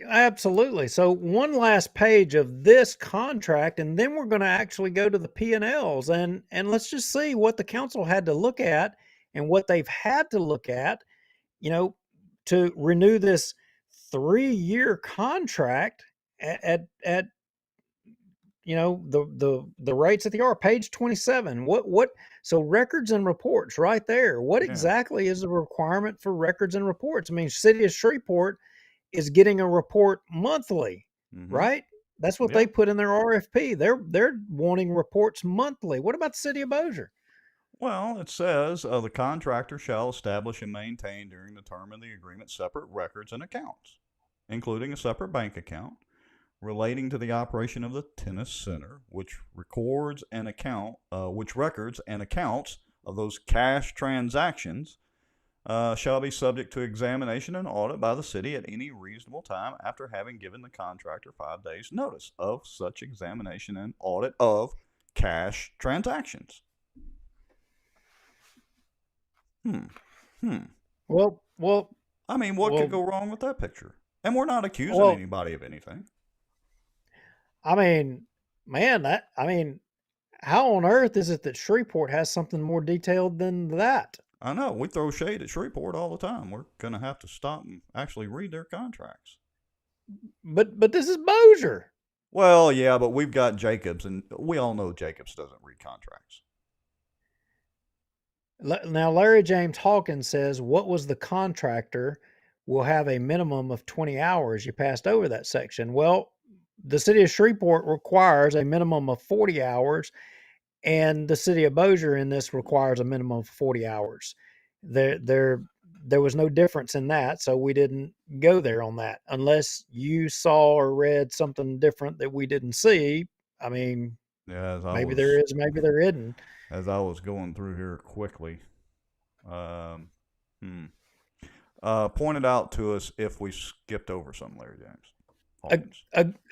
Absolutely. So one last page of this contract, and then we're going to actually go to the P&Ls, and let's just see what the council had to look at and what they've had to look at, to renew this 3-year contract at the rates that they are. Page 27. What so records and reports right there. What
Yeah.
exactly is the requirement for records and reports? I mean, City of Shreveport is getting a report monthly, right? That's what they put in their RFP. They're wanting reports monthly. What about the City of Bossier?
Well, it says the contractor shall establish and maintain during the term of the agreement separate records and accounts, including a separate bank account relating to the operation of the tennis center, which records and records and accounts of those cash transactions shall be subject to examination and audit by the city at any reasonable time after having given the contractor 5 days notice of such examination and audit of cash transactions.
Well,
I mean, what could go wrong with that picture? And we're not accusing anybody of anything.
I mean, man, how on earth is it that Shreveport has something more detailed than that?
I know. We throw shade at Shreveport all the time. We're going to have to stop and actually read their contracts.
But this is Bossier.
Well, yeah, but we've got Jacobs, and we all know Jacobs doesn't read contracts.
Now, Larry James Hawkins says, what was the contractor will have a minimum of 20 hours. You passed over that section. Well, the city of Shreveport requires a minimum of 40 hours, and the city of Bossier in this requires a minimum of 40 hours. There was no difference in that, so we didn't go there on that. Unless you saw or read something different that we didn't see. I mean,
yeah,
maybe there is, maybe there isn't.
As I was going through here quickly, pointed out to us if we skipped over something, Larry James.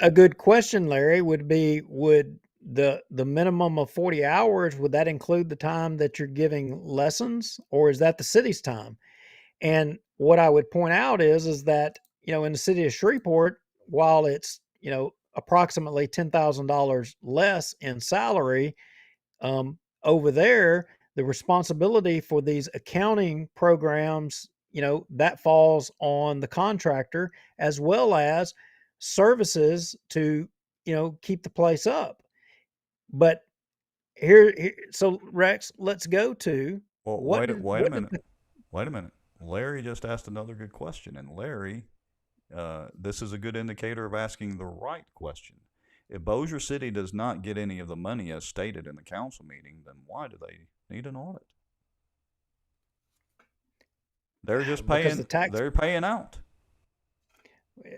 A good question, Larry, would be, would the minimum of 40 hours, would that include the time that you're giving lessons, or is that the city's time? And what I would point out is that, in the city of Shreveport, while it's, approximately $10,000 less in salary, over there, the responsibility for these accounting programs, that falls on the contractor, as well as services to, keep the place up. But so Rex, let's go to
wait a minute. Larry just asked another good question, and Larry, this is a good indicator of asking the right question. If Bossier City does not get any of the money as stated in the council meeting, then why do they need an audit? They're just paying. They're paying out.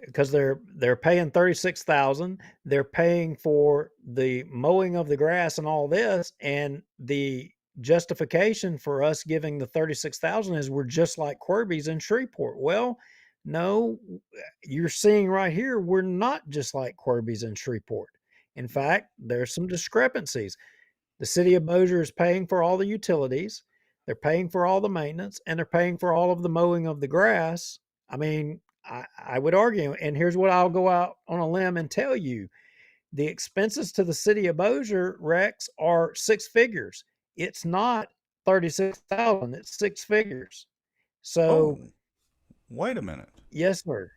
because they're paying 36,000. They're paying for the mowing of the grass and all this, and the justification for us giving the 36,000 is we're just like Quirby's in Shreveport. Well, no, you're seeing right here we're not just like Quirby's in Shreveport. In fact, there's some discrepancies. The city of Bossier is paying for all the utilities, they're paying for all the maintenance, and they're paying for all of the mowing of the grass. I mean, I would argue, and here's what I'll go out on a limb and tell you: the expenses to the city of Bossier, Rex, are six figures. It's not 36,000; it's six figures. So,
Oh, wait a minute.
yes, sir.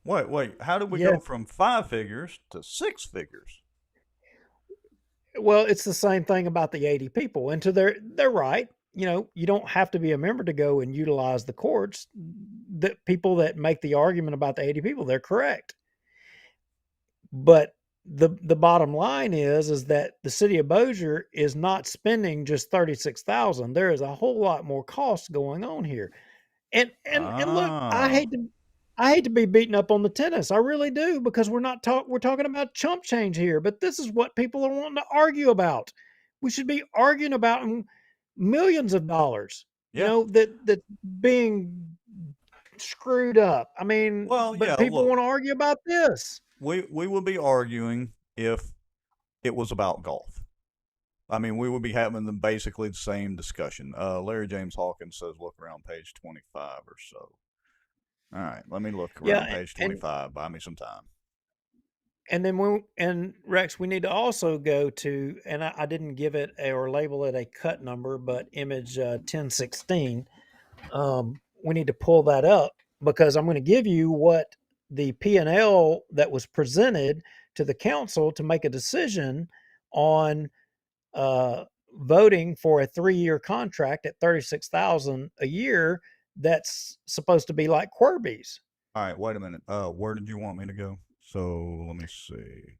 Wait. How did we
Yes.
go from five figures to six figures?
Well, it's the same thing about the 80 people. And to they're right. You don't have to be a member to go and utilize the courts. The people that make the argument about the 80 people, they're correct. But the bottom line is that the city of Bossier is not spending just 36,000. There is a whole lot more cost going on here. And look,
Ah,
I hate to be beaten up on the tennis. I really do, because we're talking about chump change here, but this is what people are wanting to argue about. We should be arguing about millions of dollars,
yeah.
that being screwed up. I mean,
Well, yeah.
but people
Look,
want to argue about this.
we would be arguing if it was about golf. I mean, we would be having basically the same discussion. Larry James Hawkins says, look around page 25 or so. All right, let me look around
Yeah,
page
and
25. Buy me some time.
and Rex, we need to also go to, and I didn't give it or label it a cut number, but image 1016. We need to pull that up, because I'm going to give you what the P&L that was presented to the council to make a decision on uh, voting for a 3-year contract at 36,000 a year. That's supposed to be like Quirby's.
All right, wait a minute. Where did you want me to go? So let me see.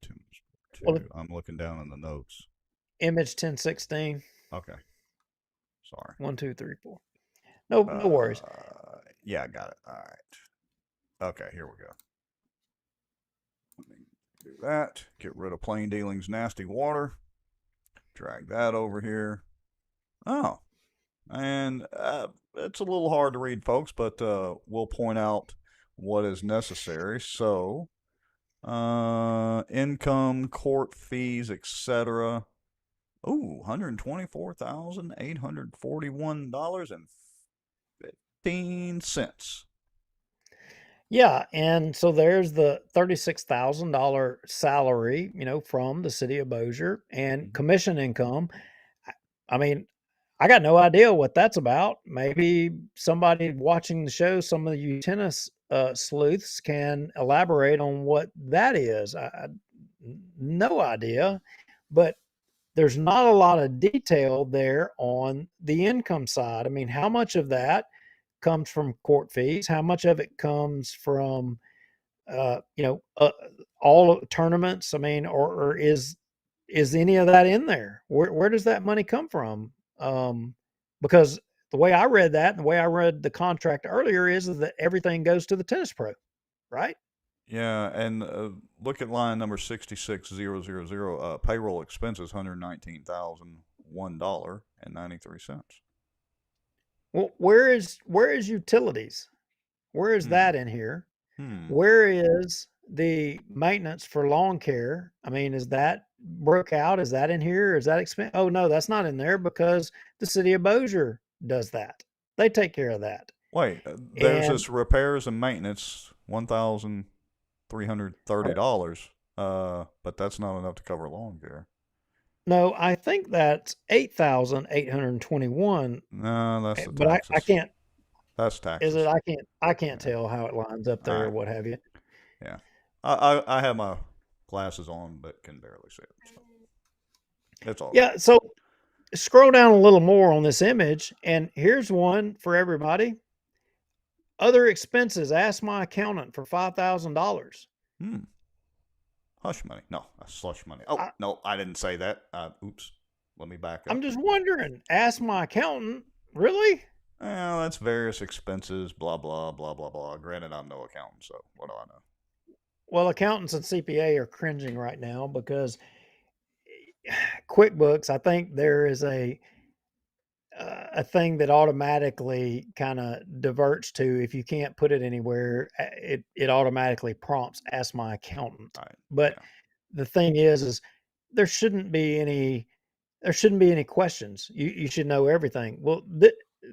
Well,
I'm looking down in the notes.
image 1016.
Okay, sorry.
1, 2, 3, 4. No worries.
Yeah, I got it. All right. Okay, here we go. Let me do that. Get rid of plain dealing's nasty water. Drag that over here. Oh, and it's a little hard to read, folks, but we'll point out what is necessary. So, income, court fees, etc. Ooh, $124,841.15.
Yeah, and so there's the $36,000 salary, from the city of Bossier, and
Mhm.
commission income. I I mean, I got no idea what that's about. Maybe somebody watching the show, some of you tennis sleuths, can elaborate on what that is. No idea, but there's not a lot of detail there on the income side. I mean, how much of that comes from court fees? How much of it comes from uh, you know, uh, all tournaments? I mean, or is any of that in there? Where does that money come from? Because the way I read that, and the way I read the contract earlier, is that everything goes to the tennis pro, right?
Yeah, and look at line number 66000. Payroll expenses $119,001.93.
Well, where is utilities? Where is
Hmm.
that in here?
Hmm.
Where is the maintenance for lawn care? I mean, is that broke out? Is that in here? Is that expense? Oh no, that's not in there, because the city of Bossier does that. They take care of that.
Wait, there's
And
this repairs and maintenance,
or,
$1,330. But that's not enough to cover lawn care.
no, I think that's 8,821.
No, that's the
But I
taxes.
can't.
That's
Is it?
taxes.
I can't
Yeah.
tell how it lines up
All
there or
right.
what have you.
Yeah. I have my glasses on, but can barely see it. So it's all good.
Yeah. So scroll down a little more on this image, and here's one for everybody. Other expenses. Ask my accountant for $5,000.
Hmm. Hush money. No, slush money. Oh, no, I didn't say that. Oops. Let me back
I'm
up.
just wondering. Ask my accountant. Really?
Well, that's various expenses, blah, blah, blah, blah, blah. Granted, I'm no accountant, so what do I know?
Well, accountants and CPA are cringing right now because QuickBooks, I think there is a thing that automatically kind of diverts to if you can't put it anywhere, it automatically prompts ask my accountant.
Right.
But
Yeah.
the thing is there shouldn't be any there shouldn't be any questions. You should know everything. Well,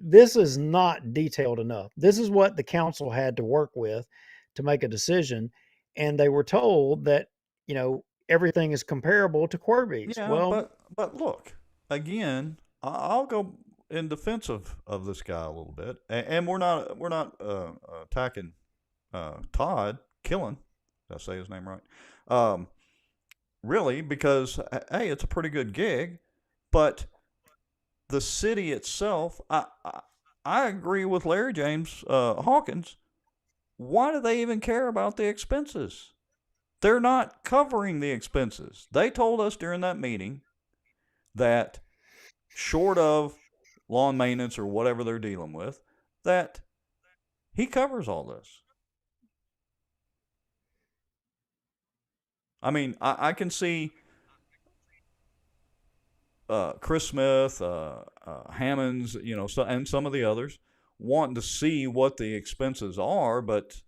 this is not detailed enough. This is what the council had to work with to make a decision, and they were told that everything is comparable to Corby's.
Yeah,
Well,
but look, again, I'll go in defense of this guy a little bit, and we're not attacking Todd Killen. Did I say his name right? Um, really, because hey, it's a pretty good gig, but the city itself, I agree with Larry James Hawkins. Why do they even care about the expenses? They're not covering the expenses. They told us during that meeting that short of lawn maintenance or whatever they're dealing with, that he covers all this. I mean, I can see Chris Smith, Hammonds, and some of the others wanting to see what the expenses are, but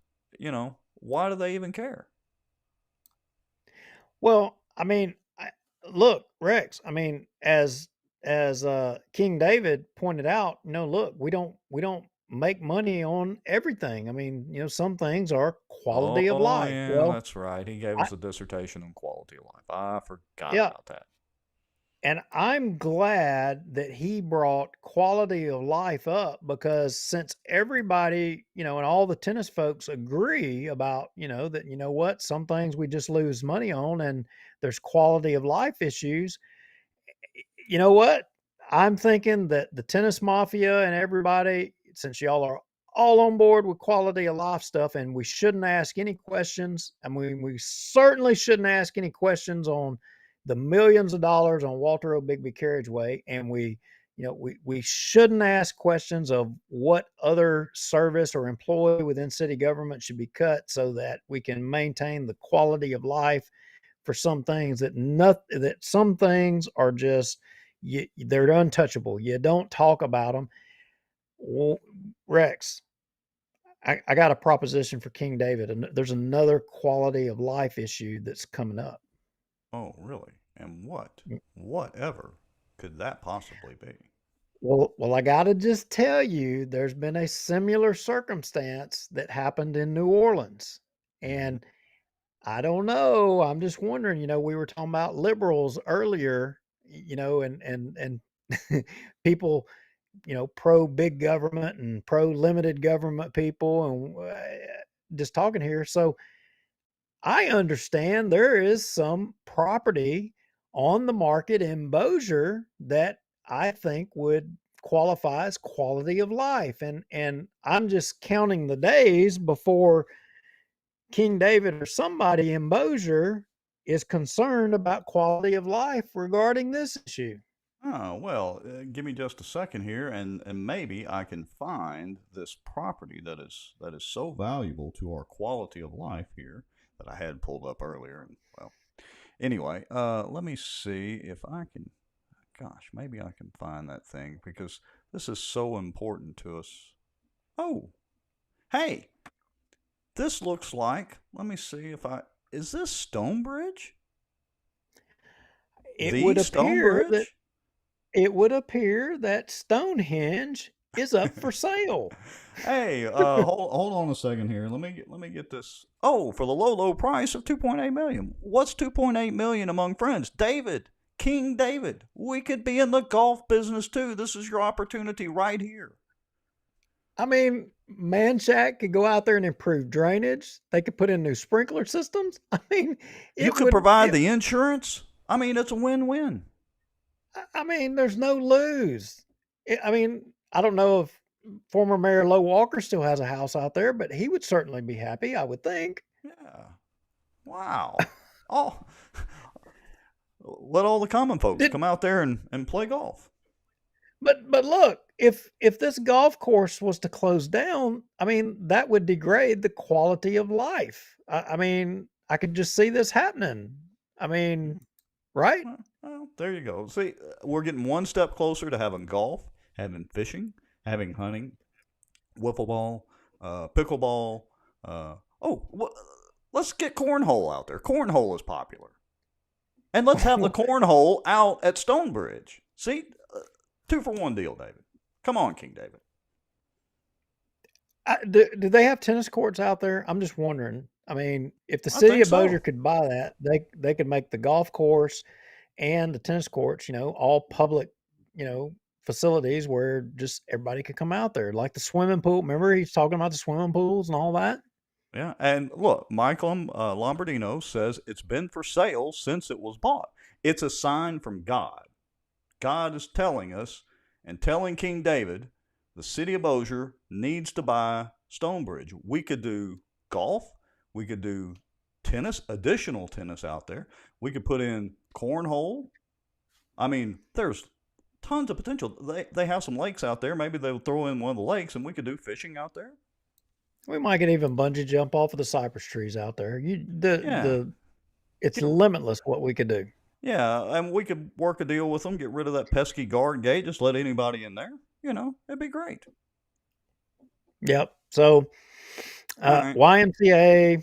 why do they even care?
well, I mean, look, Rex. I mean, as King David pointed out, look, we don't make money on everything. I mean, some things are quality of
Oh
life.
yeah,
Well,
that's right. He gave
I,
us a dissertation on quality of life. I forgot
yeah,
about that.
and I'm glad that he brought quality of life up because since everybody, and all the tennis folks agree about, that what, some things we just lose money on and there's quality of life issues. You know what? I'm thinking that the tennis mafia and everybody, since y'all are all on board with quality of life stuff, and we shouldn't ask any questions. I mean, we certainly shouldn't ask any questions on the millions of dollars on Walter O. Bigby Carriageway, and we shouldn't ask questions of what other service or employee within city government should be cut so that we can maintain the quality of life for some things that some things are just they're untouchable. You don't talk about them. Well, Rex, I got a proposition for King David, and there's another quality of life issue that's coming up.
Oh really? And whatever could that possibly be?
Well, I got to just tell you, there's been a similar circumstance that happened in New Orleans,
Mm-hmm.
and I don't know. I'm just wondering. We were talking about liberals earlier, and people, pro big government and pro limited government people, and just talking here. So I understand there is some property on the market in Bossier that I think would qualify as quality of life, and I'm just counting the days before King David or somebody in Bossier is concerned about quality of life regarding this issue.
Oh, well, give me just a second here, and maybe I can find this property that is so valuable to our quality of life here that I had pulled up earlier. And well, anyway, let me see if I can. Gosh, maybe I can find that thing because this is so important to us. Oh, hey, this looks like. Let me see if I. Is this Stonebridge?
It
The
would appear that
Stonebridge?
it would appear that Stonehenge is up for sale.
Hey, hold on a second here. Let me get this. Oh, for the low price of 2.8 million. What's 2.8 million among friends? David, King David. We could be in the golf business too. This is your opportunity right here.
I mean, Manchac could go out there and improve drainage. They could put in new sprinkler systems. I mean,
You
it
could
would
provide
it
the insurance. I mean, it's a win-win.
I mean, there's no lose. I mean, I don't know if former Mayor Low Walker still has a house out there, but he would certainly be happy, I would think.
Yeah. Wow. Oh, let all the common folks
Did
come out there and play golf.
but look, if this golf course was to close down, I mean, that would degrade the quality of life. I mean, I could just see this happening. I mean, right?
Well, there you go. See, we're getting one step closer to having golf, having fishing, having hunting, wiffle ball, pickleball. Let's get cornhole out there. Cornhole is popular. And let's have the cornhole out at Stonebridge. See, 2-for-1 deal, David. Come on, King David.
Do they have tennis courts out there? I'm just wondering. I mean, if the
I
city
think
of Bossier
so.
could buy that, they could make the golf course and the tennis courts, all public, facilities where just everybody could come out there, like the swimming pool. Remember, he's talking about the swimming pools and all that.
Yeah, and look, Michael Lombardino says it's been for sale since it was bought. It's a sign from God. God is telling us and telling King David the city of Bossier needs to buy Stonebridge. We could do golf. We could do tennis, additional tennis out there. We could put in cornhole. I mean, there's tons of potential. They have some lakes out there. Maybe they'll throw in one of the lakes and we could do fishing out there.
We might could even bungee jump off of the cypress trees out there.
Yeah.
It's limitless what we could do.
Yeah, and we could work a deal with them, get rid of that pesky guard gate, just let anybody in there. It'd be great.
Yep. So,
Right.
YMCA,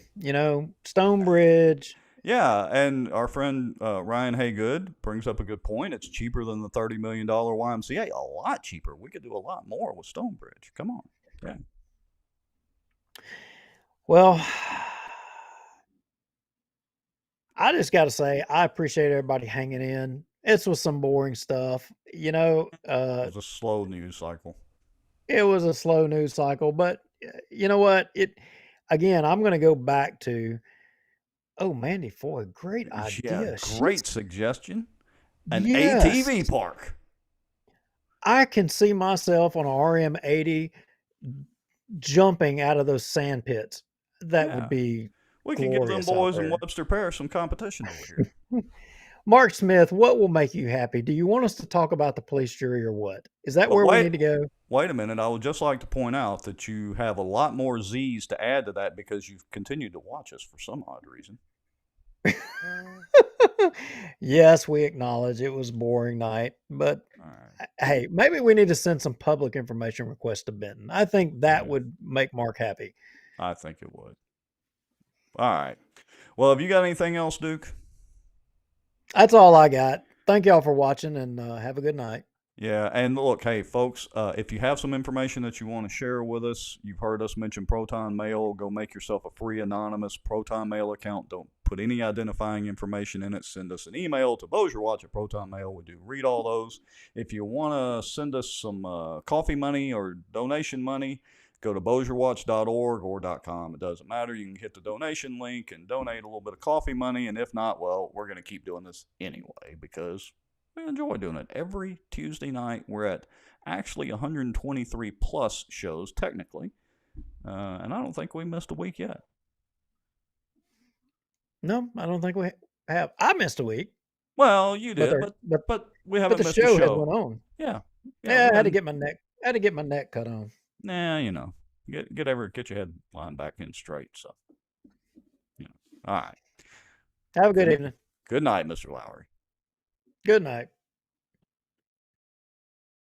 Stonebridge.
Yeah, and our friend Ryan Haygood brings up a good point. It's cheaper than the $30 million YMCA. A lot cheaper. We could do a lot more with Stonebridge. Come on. Yeah.
Well, I just got to say, I appreciate everybody hanging in. This was some boring stuff.
It was a slow news cycle.
It was a slow news cycle, but you know what? Again, I'm going to go back to, oh, Mandy Foy, great
Yeah,
idea.
great suggestion. An
Yes.
ATV park.
I can see myself on a RM80 jumping out of those sand pits. That
Yeah.
would be
We could give them
glorious out
boys in
there.
Webster Parish some competition over here.
Mark Smith, what will make you happy? Do you want us to talk about the police jury or what? Is that
But
where we
wait-
need to go?
Wait a minute. I would just like to point out that you have a lot more Z's to add to that because you've continued to watch us for some odd reason.
Yes, we acknowledge it was a boring night, but
All right.
hey, maybe we need to send some public information requests to Benton. I think that
Yeah.
would make Mark happy.
I think it would. All right. Well, have you got anything else, Duke?
That's all I got. Thank y'all for watching and have a good night.
Yeah, and look, hey, folks, if you have some information that you want to share with us, you've heard us mention Proton Mail, go make yourself a free anonymous Proton Mail account. Don't put any identifying information in it. Send us an email to BosierWatch@Proton Mail. We do read all those. If you want to send us some coffee money or donation money, go to BosierWatch.org or .com. It doesn't matter. You can hit the donation link and donate a little bit of coffee money. And if not, well, we're going to keep doing this anyway because we enjoy doing it. Every Tuesday night, we're at actually 123 plus shows, technically. And I don't think we missed a week yet.
No, I don't think we have. I missed a week.
Well, you did, but we haven't
the
missed
show
a
had
show.
went on.
Yeah.
Yeah, I had to get my neck cut on.
Nah, get your headline back in straight. So, all right.
Have a good evening.
Good night, Mr. Lowry.
Good night.